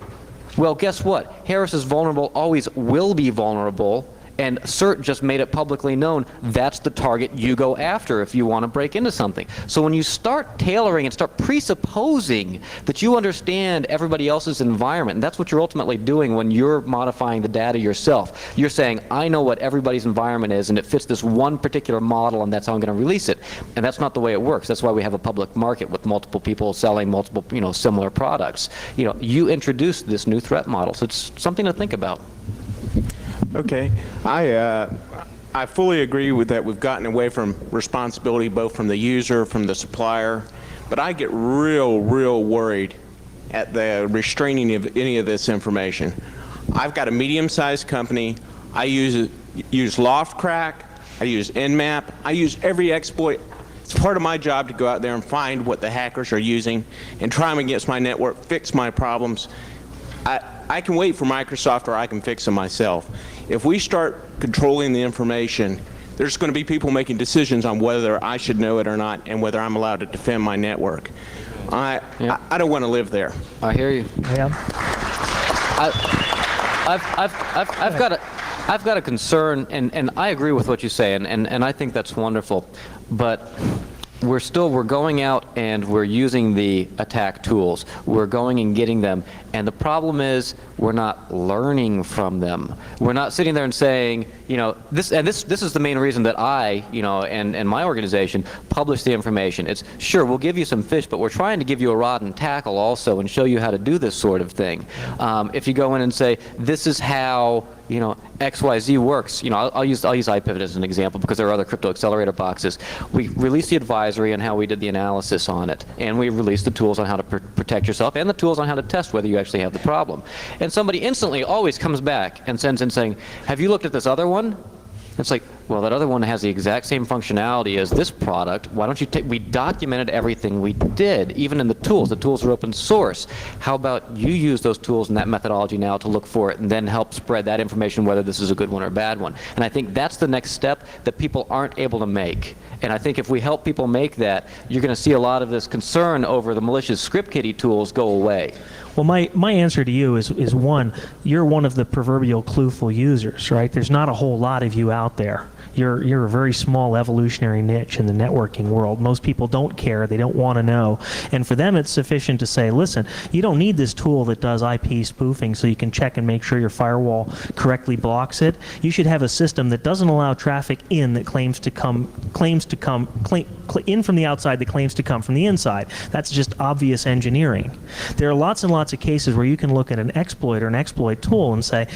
Well, guess what? Harris is vulnerable, always will be vulnerable. And CERT just made it publicly known that's the target you go after if you want to break into something. So when you start tailoring and start presupposing that you understand everybody else's environment, and that's what you're ultimately doing when you're modifying the data yourself. You're saying, I know what everybody's environment is, and it fits this one particular model, and that's how I'm going to release it. And that's not the way it works. That's why we have a public market with multiple people selling multiple, similar products. You introduced this new threat model, so it's something to think about. Okay, I fully agree with that. We've gotten away from responsibility both from the user, from the supplier, but I get real worried at the restraining of any of this information. I've got a medium-sized company. I use Loftcrack, I use Nmap, I use every exploit. It's part of my job to go out there and find what the hackers are using and try them against my network, fix my problems. I can wait for Microsoft, or I can fix them myself. If we start controlling the information, there's going to be people making decisions on whether I should know it or not, and whether I'm allowed to defend my network. I don't want to live there. I hear you. Yeah. I've got a concern, and I agree with what you say, and I think that's wonderful. But we're going out and we're using the attack tools. We're going and getting them. And the problem is we're not learning from them. We're not sitting there and saying, this is the main reason that I, and my organization publish the information. It's, sure, we'll give you some fish, but we're trying to give you a rod and tackle also and show you how to do this sort of thing. If you go in and say, this is how, XYZ works, I'll use iPivot as an example because there are other crypto accelerator boxes. We released the advisory on how we did the analysis on it, and we released the tools on how to protect yourself and the tools on how to test whether you actually have the problem. And somebody instantly always comes back and sends in saying, have you looked at this other one? It's like, well, that other one has the exact same functionality as this product. Why don't you we documented everything we did, even in the tools. The tools are open source. How about you use those tools and that methodology now to look for it and then help spread that information, whether this is a good one or a bad one. And I think that's the next step that people aren't able to make. And I think if we help people make that, you're going to see a lot of this concern over the malicious script kiddie tools go away. Well, my answer to you is one, you're one of the proverbial clueful users, right? There's not a whole lot of you out there. You're a very small evolutionary niche in the networking world. Most people don't care. They don't want to know. And for them, it's sufficient to say, listen, you don't need this tool that does IP spoofing so you can check and make sure your firewall correctly blocks it. You should have a system that doesn't allow traffic in that claims to come in from the outside that claims to come from the inside. That's just obvious engineering. There are lots and lots of cases where you can look at an exploit or an exploit tool and say,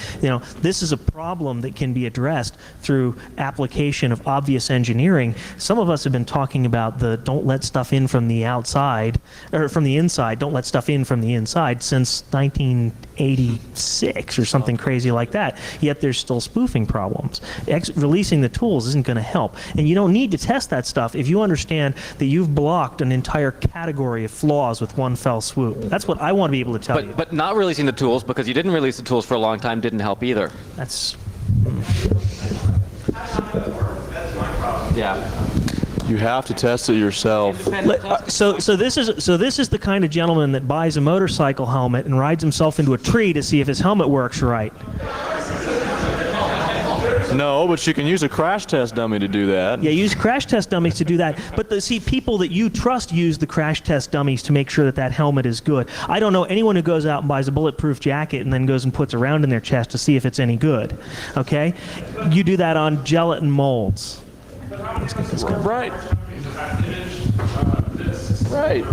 this is a problem that can be addressed through application of obvious engineering. Some of us have been talking about the don't let stuff in from the outside, or from the inside, don't let stuff in from the inside since 1986 or something crazy like that. Yet there's still spoofing problems. Releasing the tools isn't going to help. And you don't need to test that stuff if you understand that you've blocked an entire category of flaws with one fell swoop. That's what I want to be able to tell you. But not releasing the tools, because you didn't release the tools for a long time, didn't help either. That's... Yeah. You have to test it yourself. So this is the kind of gentleman that buys a motorcycle helmet and rides himself into a tree to see if his helmet works right. No, but you can use a crash test dummy to do that. Yeah, use crash test dummies to do that. But see, people that you trust use the crash test dummies to make sure that that helmet is good. I don't know anyone who goes out and buys a bulletproof jacket and then goes and puts a round in their chest to see if it's any good. Okay? You do that on gelatin molds. Let's get this going. Right. Right.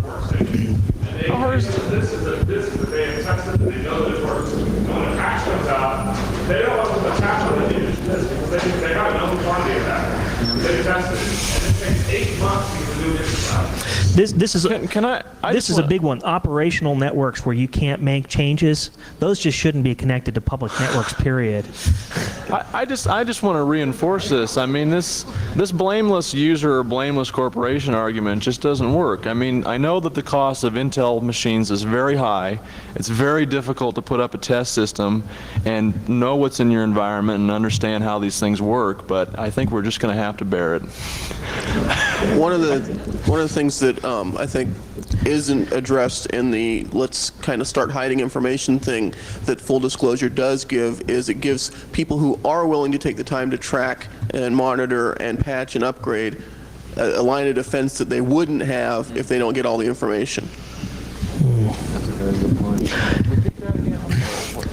This is the they have tested and they know that it works. When the patch comes out, they don't want to put the patch on the image because they got a known quantity of that. They tested it, and it takes 8 months to get the new image out. This is a big one. Operational networks where you can't make changes, those just shouldn't be connected to public networks, period. I just want to reinforce this. I mean, this blameless user or blameless corporation argument just doesn't work. I mean, I know that the cost of Intel machines is very high. It's very difficult to put up a test system and know what's in your environment and understand how these things work, but I think we're just going to have to bear it. One of the things that I think isn't addressed in the let's kind of start hiding information thing that full disclosure does give is it gives people who are willing to take the time to track and monitor and patch and upgrade a line of defense that they wouldn't have if they don't get all the information. That's a very good point.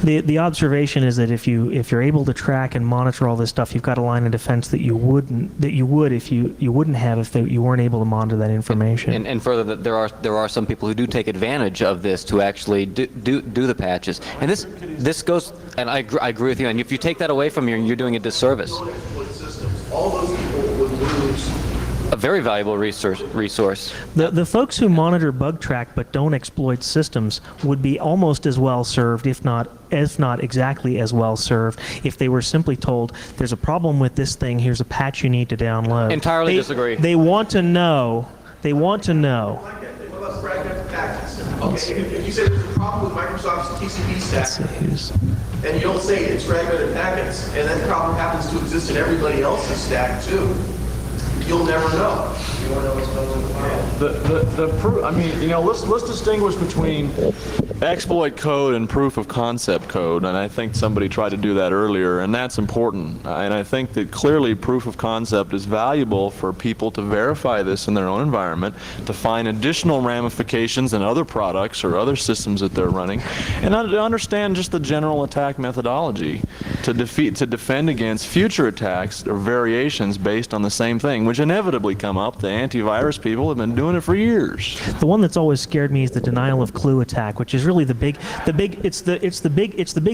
The observation is that if you're able to track and monitor all this stuff, you've got a line of defense that you would if you wouldn't have if you weren't able to monitor that information. And further, that there are some people who do take advantage of this to actually do the patches. And this goes, and I agree with you. And if you take that away from you, you're doing a disservice. All those people would lose. A very valuable resource. The folks who monitor bug track but don't exploit systems would be almost as well served, if not exactly as well served, if they were simply told, there's a problem with this thing, here's a patch you need to download. Entirely disagree. They want to know. They want to know. What about fragmented packets? Okay, if you say there's a problem with Microsoft's TCP stack, and you don't say it's fragmented packets, and that problem happens to exist in everybody else's stack too, you'll never know. You won't know what's going on in the file. I mean, let's distinguish between exploit code and proof of concept code, and I think somebody tried to do that earlier, and that's important. And I think that clearly proof of concept is valuable for people to verify this in their own environment, to find additional ramifications in other products or other systems that they're running, and to understand just the general attack methodology to defend against future attacks or variations based on the same thing, which inevitably come up. The antivirus people have been doing it for years. The one that's always scared me is the denial of clue attack, which is really the big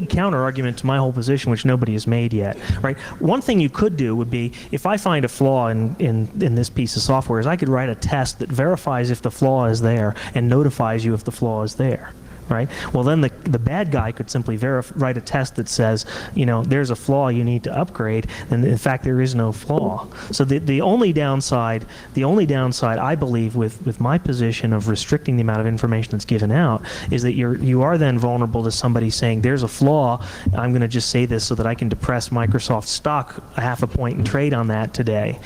counter argument to my whole position, which nobody has made yet, right? One thing you could do would be, if I find a flaw in this piece of software, is I could write a test that verifies if the flaw is there and notifies you if the flaw is there. Right? Well, then the bad guy could simply write a test that says, you know, there's a flaw, you need to upgrade, and in fact there is no flaw. So the only downside I believe with my position of restricting the amount of information that's given out is that you are then vulnerable to somebody saying there's a flaw. I'm going to just say this so that I can depress Microsoft stock a half a point and trade on that today.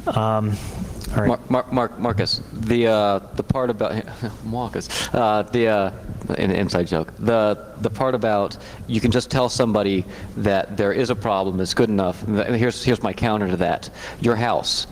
All right. Marcus, the part about Marcus, an inside joke. The part about you can just tell somebody that there is a problem is good enough. And here's my counter to that. Your house,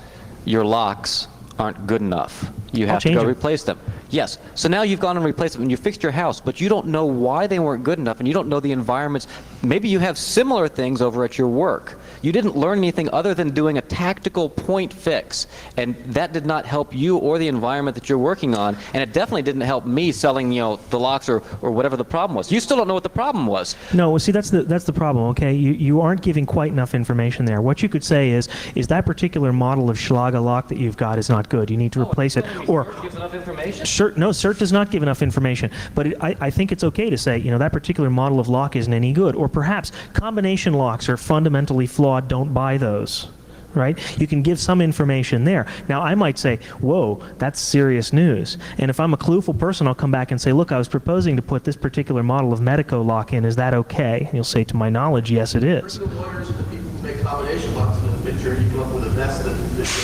your locks aren't good enough. You have to go replace them. Yes. So now you've gone and replaced them and you fixed your house, but you don't know why they weren't good enough, and you don't know the environments. Maybe you have similar things over at your work. You didn't learn anything other than doing a tactical point fix, and that did not help you or the environment that you're working on, and it definitely didn't help me selling, you know, the locks or whatever the problem was. You still don't know what the problem was. No, well, see, that's the problem. Okay, you aren't giving quite enough information there. What you could say is that particular model of Schlager lock that you've got is not good. You need to replace it. Or gives enough information? No, CERT does not give enough information. But I think it's okay to say, you know, that particular model of lock isn't any good. Or perhaps combination locks are fundamentally flawed. Don't buy those. Right? You can give some information there. Now, I might say, whoa, that's serious news. And if I'm a clueful person, I'll come back and say, look, I was proposing to put this particular model of Medico lock in. Is that okay? And you'll say, to my knowledge, yes, it is. The lawyers and the people who make combination locks in the picture, you come up with a mess that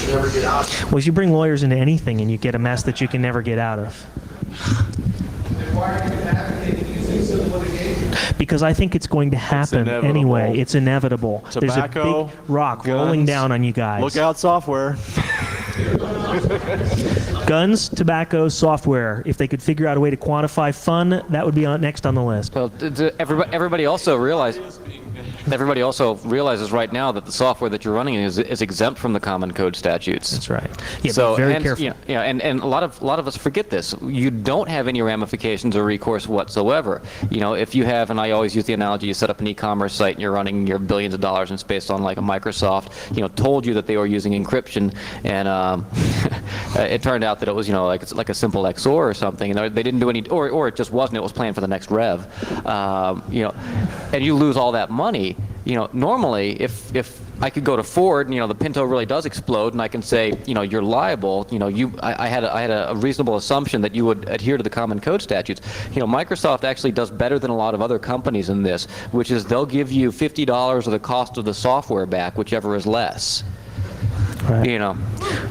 you'll never get out of. Well, if you bring lawyers into anything and you get a mess that you can never get out of. Why are you advocating using civil litigation? Because I think it's going to happen anyway. It's inevitable. Tobacco, there's a big rock guns, rolling down on you guys. Look out, software. Guns, tobacco, software. If they could figure out a way to quantify fun, that would be next on the list. Well, everybody also realizes right now that the software that you're running is exempt from the Common Code statutes. That's right. Yeah, so, be very and, careful. And a lot of us forget this. You don't have any ramifications or recourse whatsoever. You know, if you have, and I always use the analogy, you set up an e-commerce site and you're running your billions of dollars and it's based on like a Microsoft, you know, told you that they were using encryption, and it turned out that it was, you know, like a simple XOR or something, and they didn't do any, or it just wasn't. It was planned for the next rev, you know, and you lose all that money. You know, normally, if I could go to Ford, and, you know, the Pinto really does explode, and I can say, you know, you're liable. You know, I had a reasonable assumption that you would adhere to the Common Code statutes. You know, Microsoft actually does better than a lot of other companies in this, which is they'll give you $50 of the cost of the software back, whichever is less. Right. You know,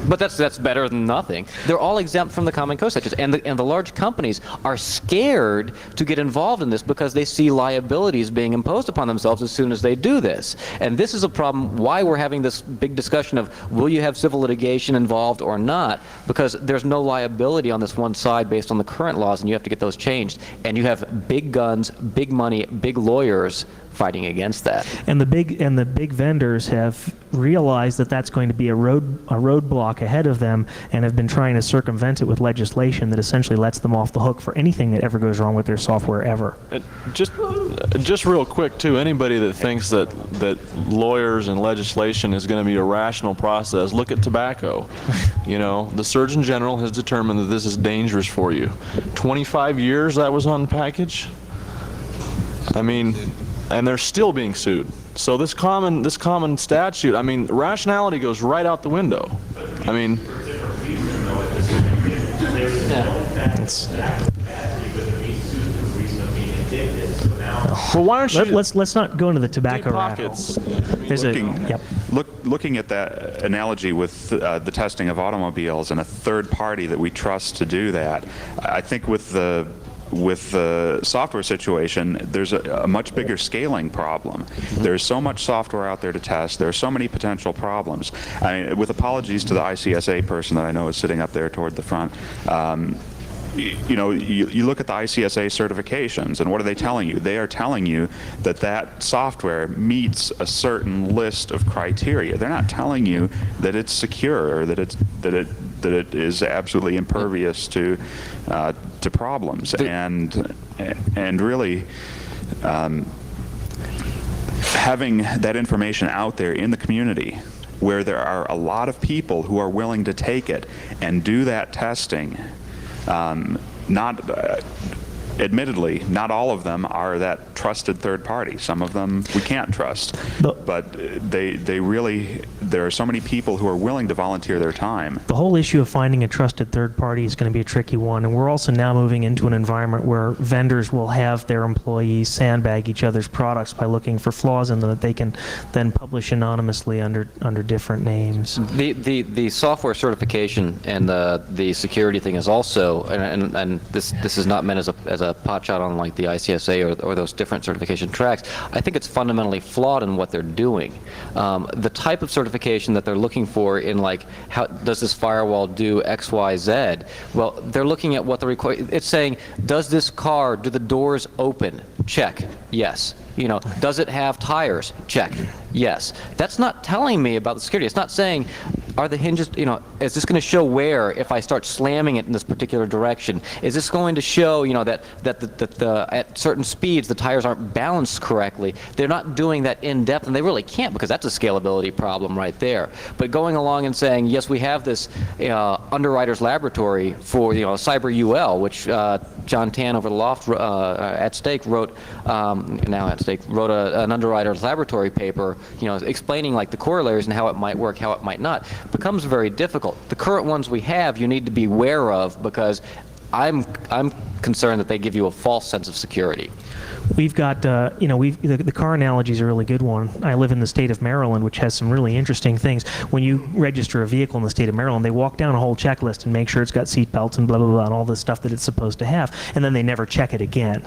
but that's better than nothing. They're all exempt from the Common Code statutes, and the large companies are scared to get involved in this because they see liabilities being imposed upon themselves as soon as they do this. And this is a problem why we're having this big discussion of will you have civil litigation involved or not, because there's no liability on this one side based on the current laws, and you have to get those changed. And you have big guns, big money, big lawyers fighting against that. And the big vendors have realized that that's going to be a roadblock ahead of them, and have been trying to circumvent it with legislation that essentially lets them off the hook for anything that ever goes wrong with their software ever. Just real quick too, anybody that thinks that lawyers and legislation is going to be a rational process, look at tobacco. You know, the Surgeon General has determined that this is dangerous for you. 25 years that was on the package. I mean, and they're still being sued. So this common statute, I mean, rationality goes right out the window. I mean, well, why don't you let's not go into the tobacco rabbit hole. Looking at that analogy with the testing of automobiles and a third party that we trust to do that, I think with the with the software situation, there's a much bigger scaling problem. There's so much software out there to test. There are so many potential problems. I mean, with apologies to the ICSA person that I know is sitting up there toward the front, you know, you look at the ICSA certifications, and what are they telling you? They are telling you that that software meets a certain list of criteria. They're not telling you that it's secure or that it is absolutely impervious to problems. And really, having that information out there in the community, where there are a lot of people who are willing to take it and do that testing. Admittedly, not all of them are that trusted third party. Some of them we can't trust. But they really, there are so many people who are willing to volunteer their time. The whole issue of finding a trusted third party is going to be a tricky one, and we're also now moving into an environment where vendors will have their employees sandbag each other's products by looking for flaws in them that they can then publish anonymously under different names. The software certification and the security thing is also, and this is not meant as a pot shot on like the ICSA or those different certification tracks. I think it's fundamentally flawed in what they're doing. The type of certification that they're looking for in like, how does this firewall do X, Y, Z? Well, they're looking at what it's saying, does this car, do the doors open? Check, yes. You know, does it have tires? Check, yes. That's not telling me about the security. It's not saying, are the hinges, you know, is this going to show wear if I start slamming it in this particular direction? Is this going to show, you know, that at certain speeds the tires aren't balanced correctly? They're not doing that in depth, and they really can't, because that's a scalability problem right there. But going along and saying, yes, we have this underwriter's laboratory for, you know, cyber UL, which John Tan over the Loft at Stake wrote, wrote an underwriter's laboratory paper, you know, explaining like the corollaries and how it might work, how it might not. Becomes very difficult. The current ones we have, you need to be aware of, because I'm concerned that they give you a false sense of security. We've got, you know, the car analogy is a really good one. I live in the state of Maryland, which has some really interesting things. When you register a vehicle in the state of Maryland, they walk down a whole checklist and make sure it's got seat belts and blah, blah, blah, and all the stuff that it's supposed to have, and then they never check it again,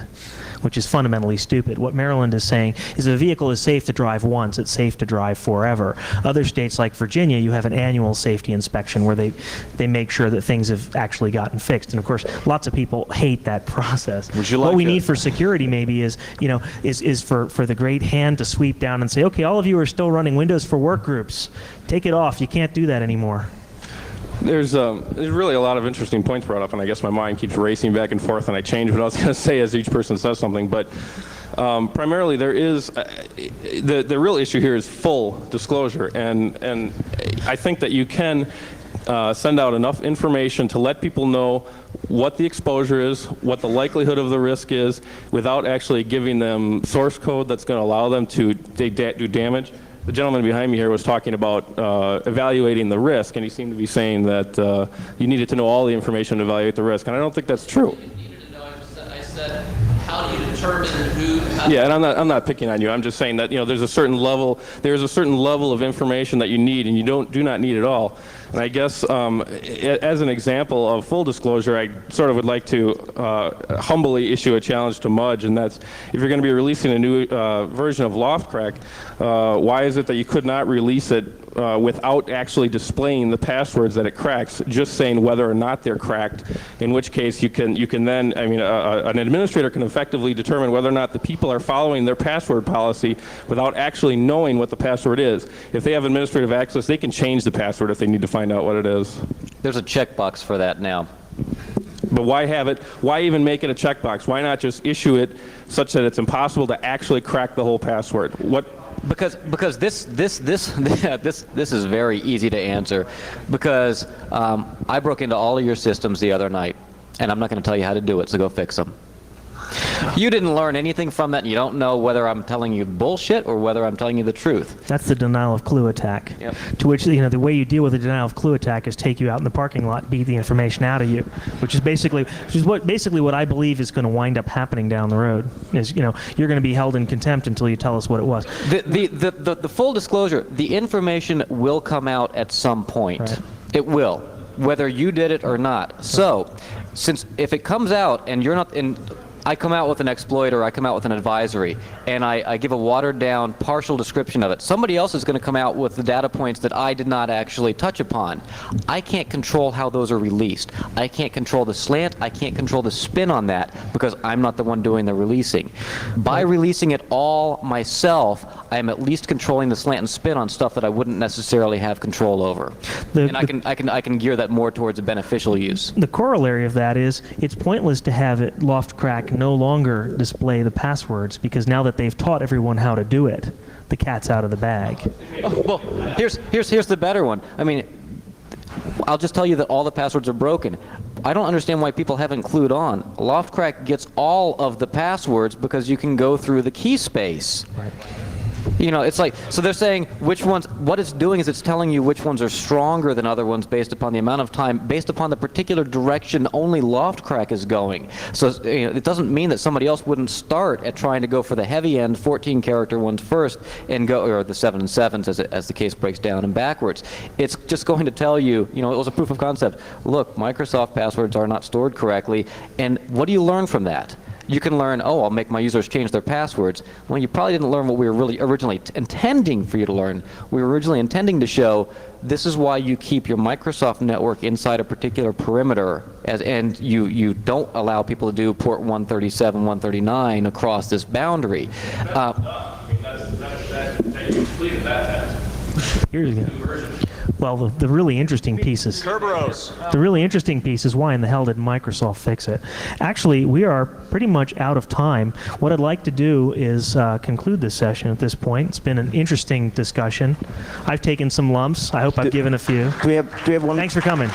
which is fundamentally stupid. What Maryland is saying is if a vehicle is safe to drive once, it's safe to drive forever. Other states like Virginia, you have an annual safety inspection where they make sure that things have actually gotten fixed. And of course, lots of people hate that process. What we need for security maybe is, you know, is for the great hand to sweep down and say, okay, all of you are still running Windows for Work groups. Take it off. You can't do that anymore. There's really a lot of interesting points brought up, and I guess my mind keeps racing back and forth, and I change what I was going to say as each person says something. But primarily, there is the real issue here is full disclosure, and I think that you can send out enough information to let people know what the exposure is, what the likelihood of the risk is, without actually giving them source code that's going to allow them to do damage. The gentleman behind me here was talking about evaluating the risk, and he seemed to be saying that you needed to know all the information to evaluate the risk, and I don't think that's true. I said, how do you determine who? Yeah, and I'm not picking on you. I'm just saying that, you know, there's a certain level of information that you need, and you do not need it all. And I guess as an example of full disclosure, I sort of would like to humbly issue a challenge to Mudge, and that's if you're going to be releasing a new version of Loftcrack, why is it that you could not release it without actually displaying the passwords that it cracks, just saying whether or not they're cracked, in which case you can then, I mean, an administrator can effectively determine whether or not the people are following their password policy without actually knowing what the password is. If they have administrative access, they can change the password if they need to find out what it is. There's a checkbox for that now. But why have it? Why even make it a checkbox? Why not just issue it such that it's impossible to actually crack the whole password? Because this is very easy to answer. Because I broke into all of your systems the other night, and I'm not going to tell you how to do it, so go fix them. You didn't learn anything from that, and you don't know whether I'm telling you bullshit or whether I'm telling you the truth. That's the denial of clue attack. Yep. To which, you know, the way you deal with the denial of clue attack is take you out in the parking lot, beat the information out of you, which is basically what I believe is going to wind up happening down the road. Is, you know, you're going to be held in contempt until you tell us what it was. The full disclosure, the information will come out at some point. Right. It will, whether you did it or not. So, since if it comes out and you're not in, I come out with an exploit or I come out with an advisory, and I give a watered-down partial description of it. Somebody else is going to come out with the data points that I did not actually touch upon. I can't control how those are released. I can't control the slant. I can't control the spin on that because I'm not the one doing the releasing. By releasing it all myself, I am at least controlling the slant and spin on stuff that I wouldn't necessarily have control over. And I can gear that more towards a beneficial use. The corollary of that is it's pointless to have it Loftcrack no longer display the passwords because now that they've taught everyone how to do it, the cat's out of the bag. Oh, well, here's the better one. I mean, I'll just tell you that all the passwords are broken. I don't understand why people haven't clued on. Loftcrack gets all of the passwords because you can go through the key space. Right. You know, it's like, so they're saying which ones, what it's doing is it's telling you which ones are stronger than other ones based upon the amount of time, based upon the particular direction only Loftcrack is going. So you know, it doesn't mean that somebody else wouldn't start at trying to go for the heavy end 14 character ones first and go, or the 7 and 7s as the case breaks down and backwards. It's just going to tell you, you know, it was a proof of concept. Look, Microsoft passwords are not stored correctly, and what do you learn from that? You can learn, oh, I'll make my users change their passwords. Well, you probably didn't learn what we were really originally intending for you to learn. We were originally intending to show this is why you keep your Microsoft network inside a particular perimeter, and you don't allow people to do port 137, 139 across this boundary. Here you go. Well, the really interesting piece is the really interesting piece is why in the hell did Microsoft fix it? Actually, we are pretty much out of time. What I'd like to do is conclude this session at this point. It's been an interesting discussion. I've taken some lumps. I hope I've given a few. Do we have one? Thanks for coming.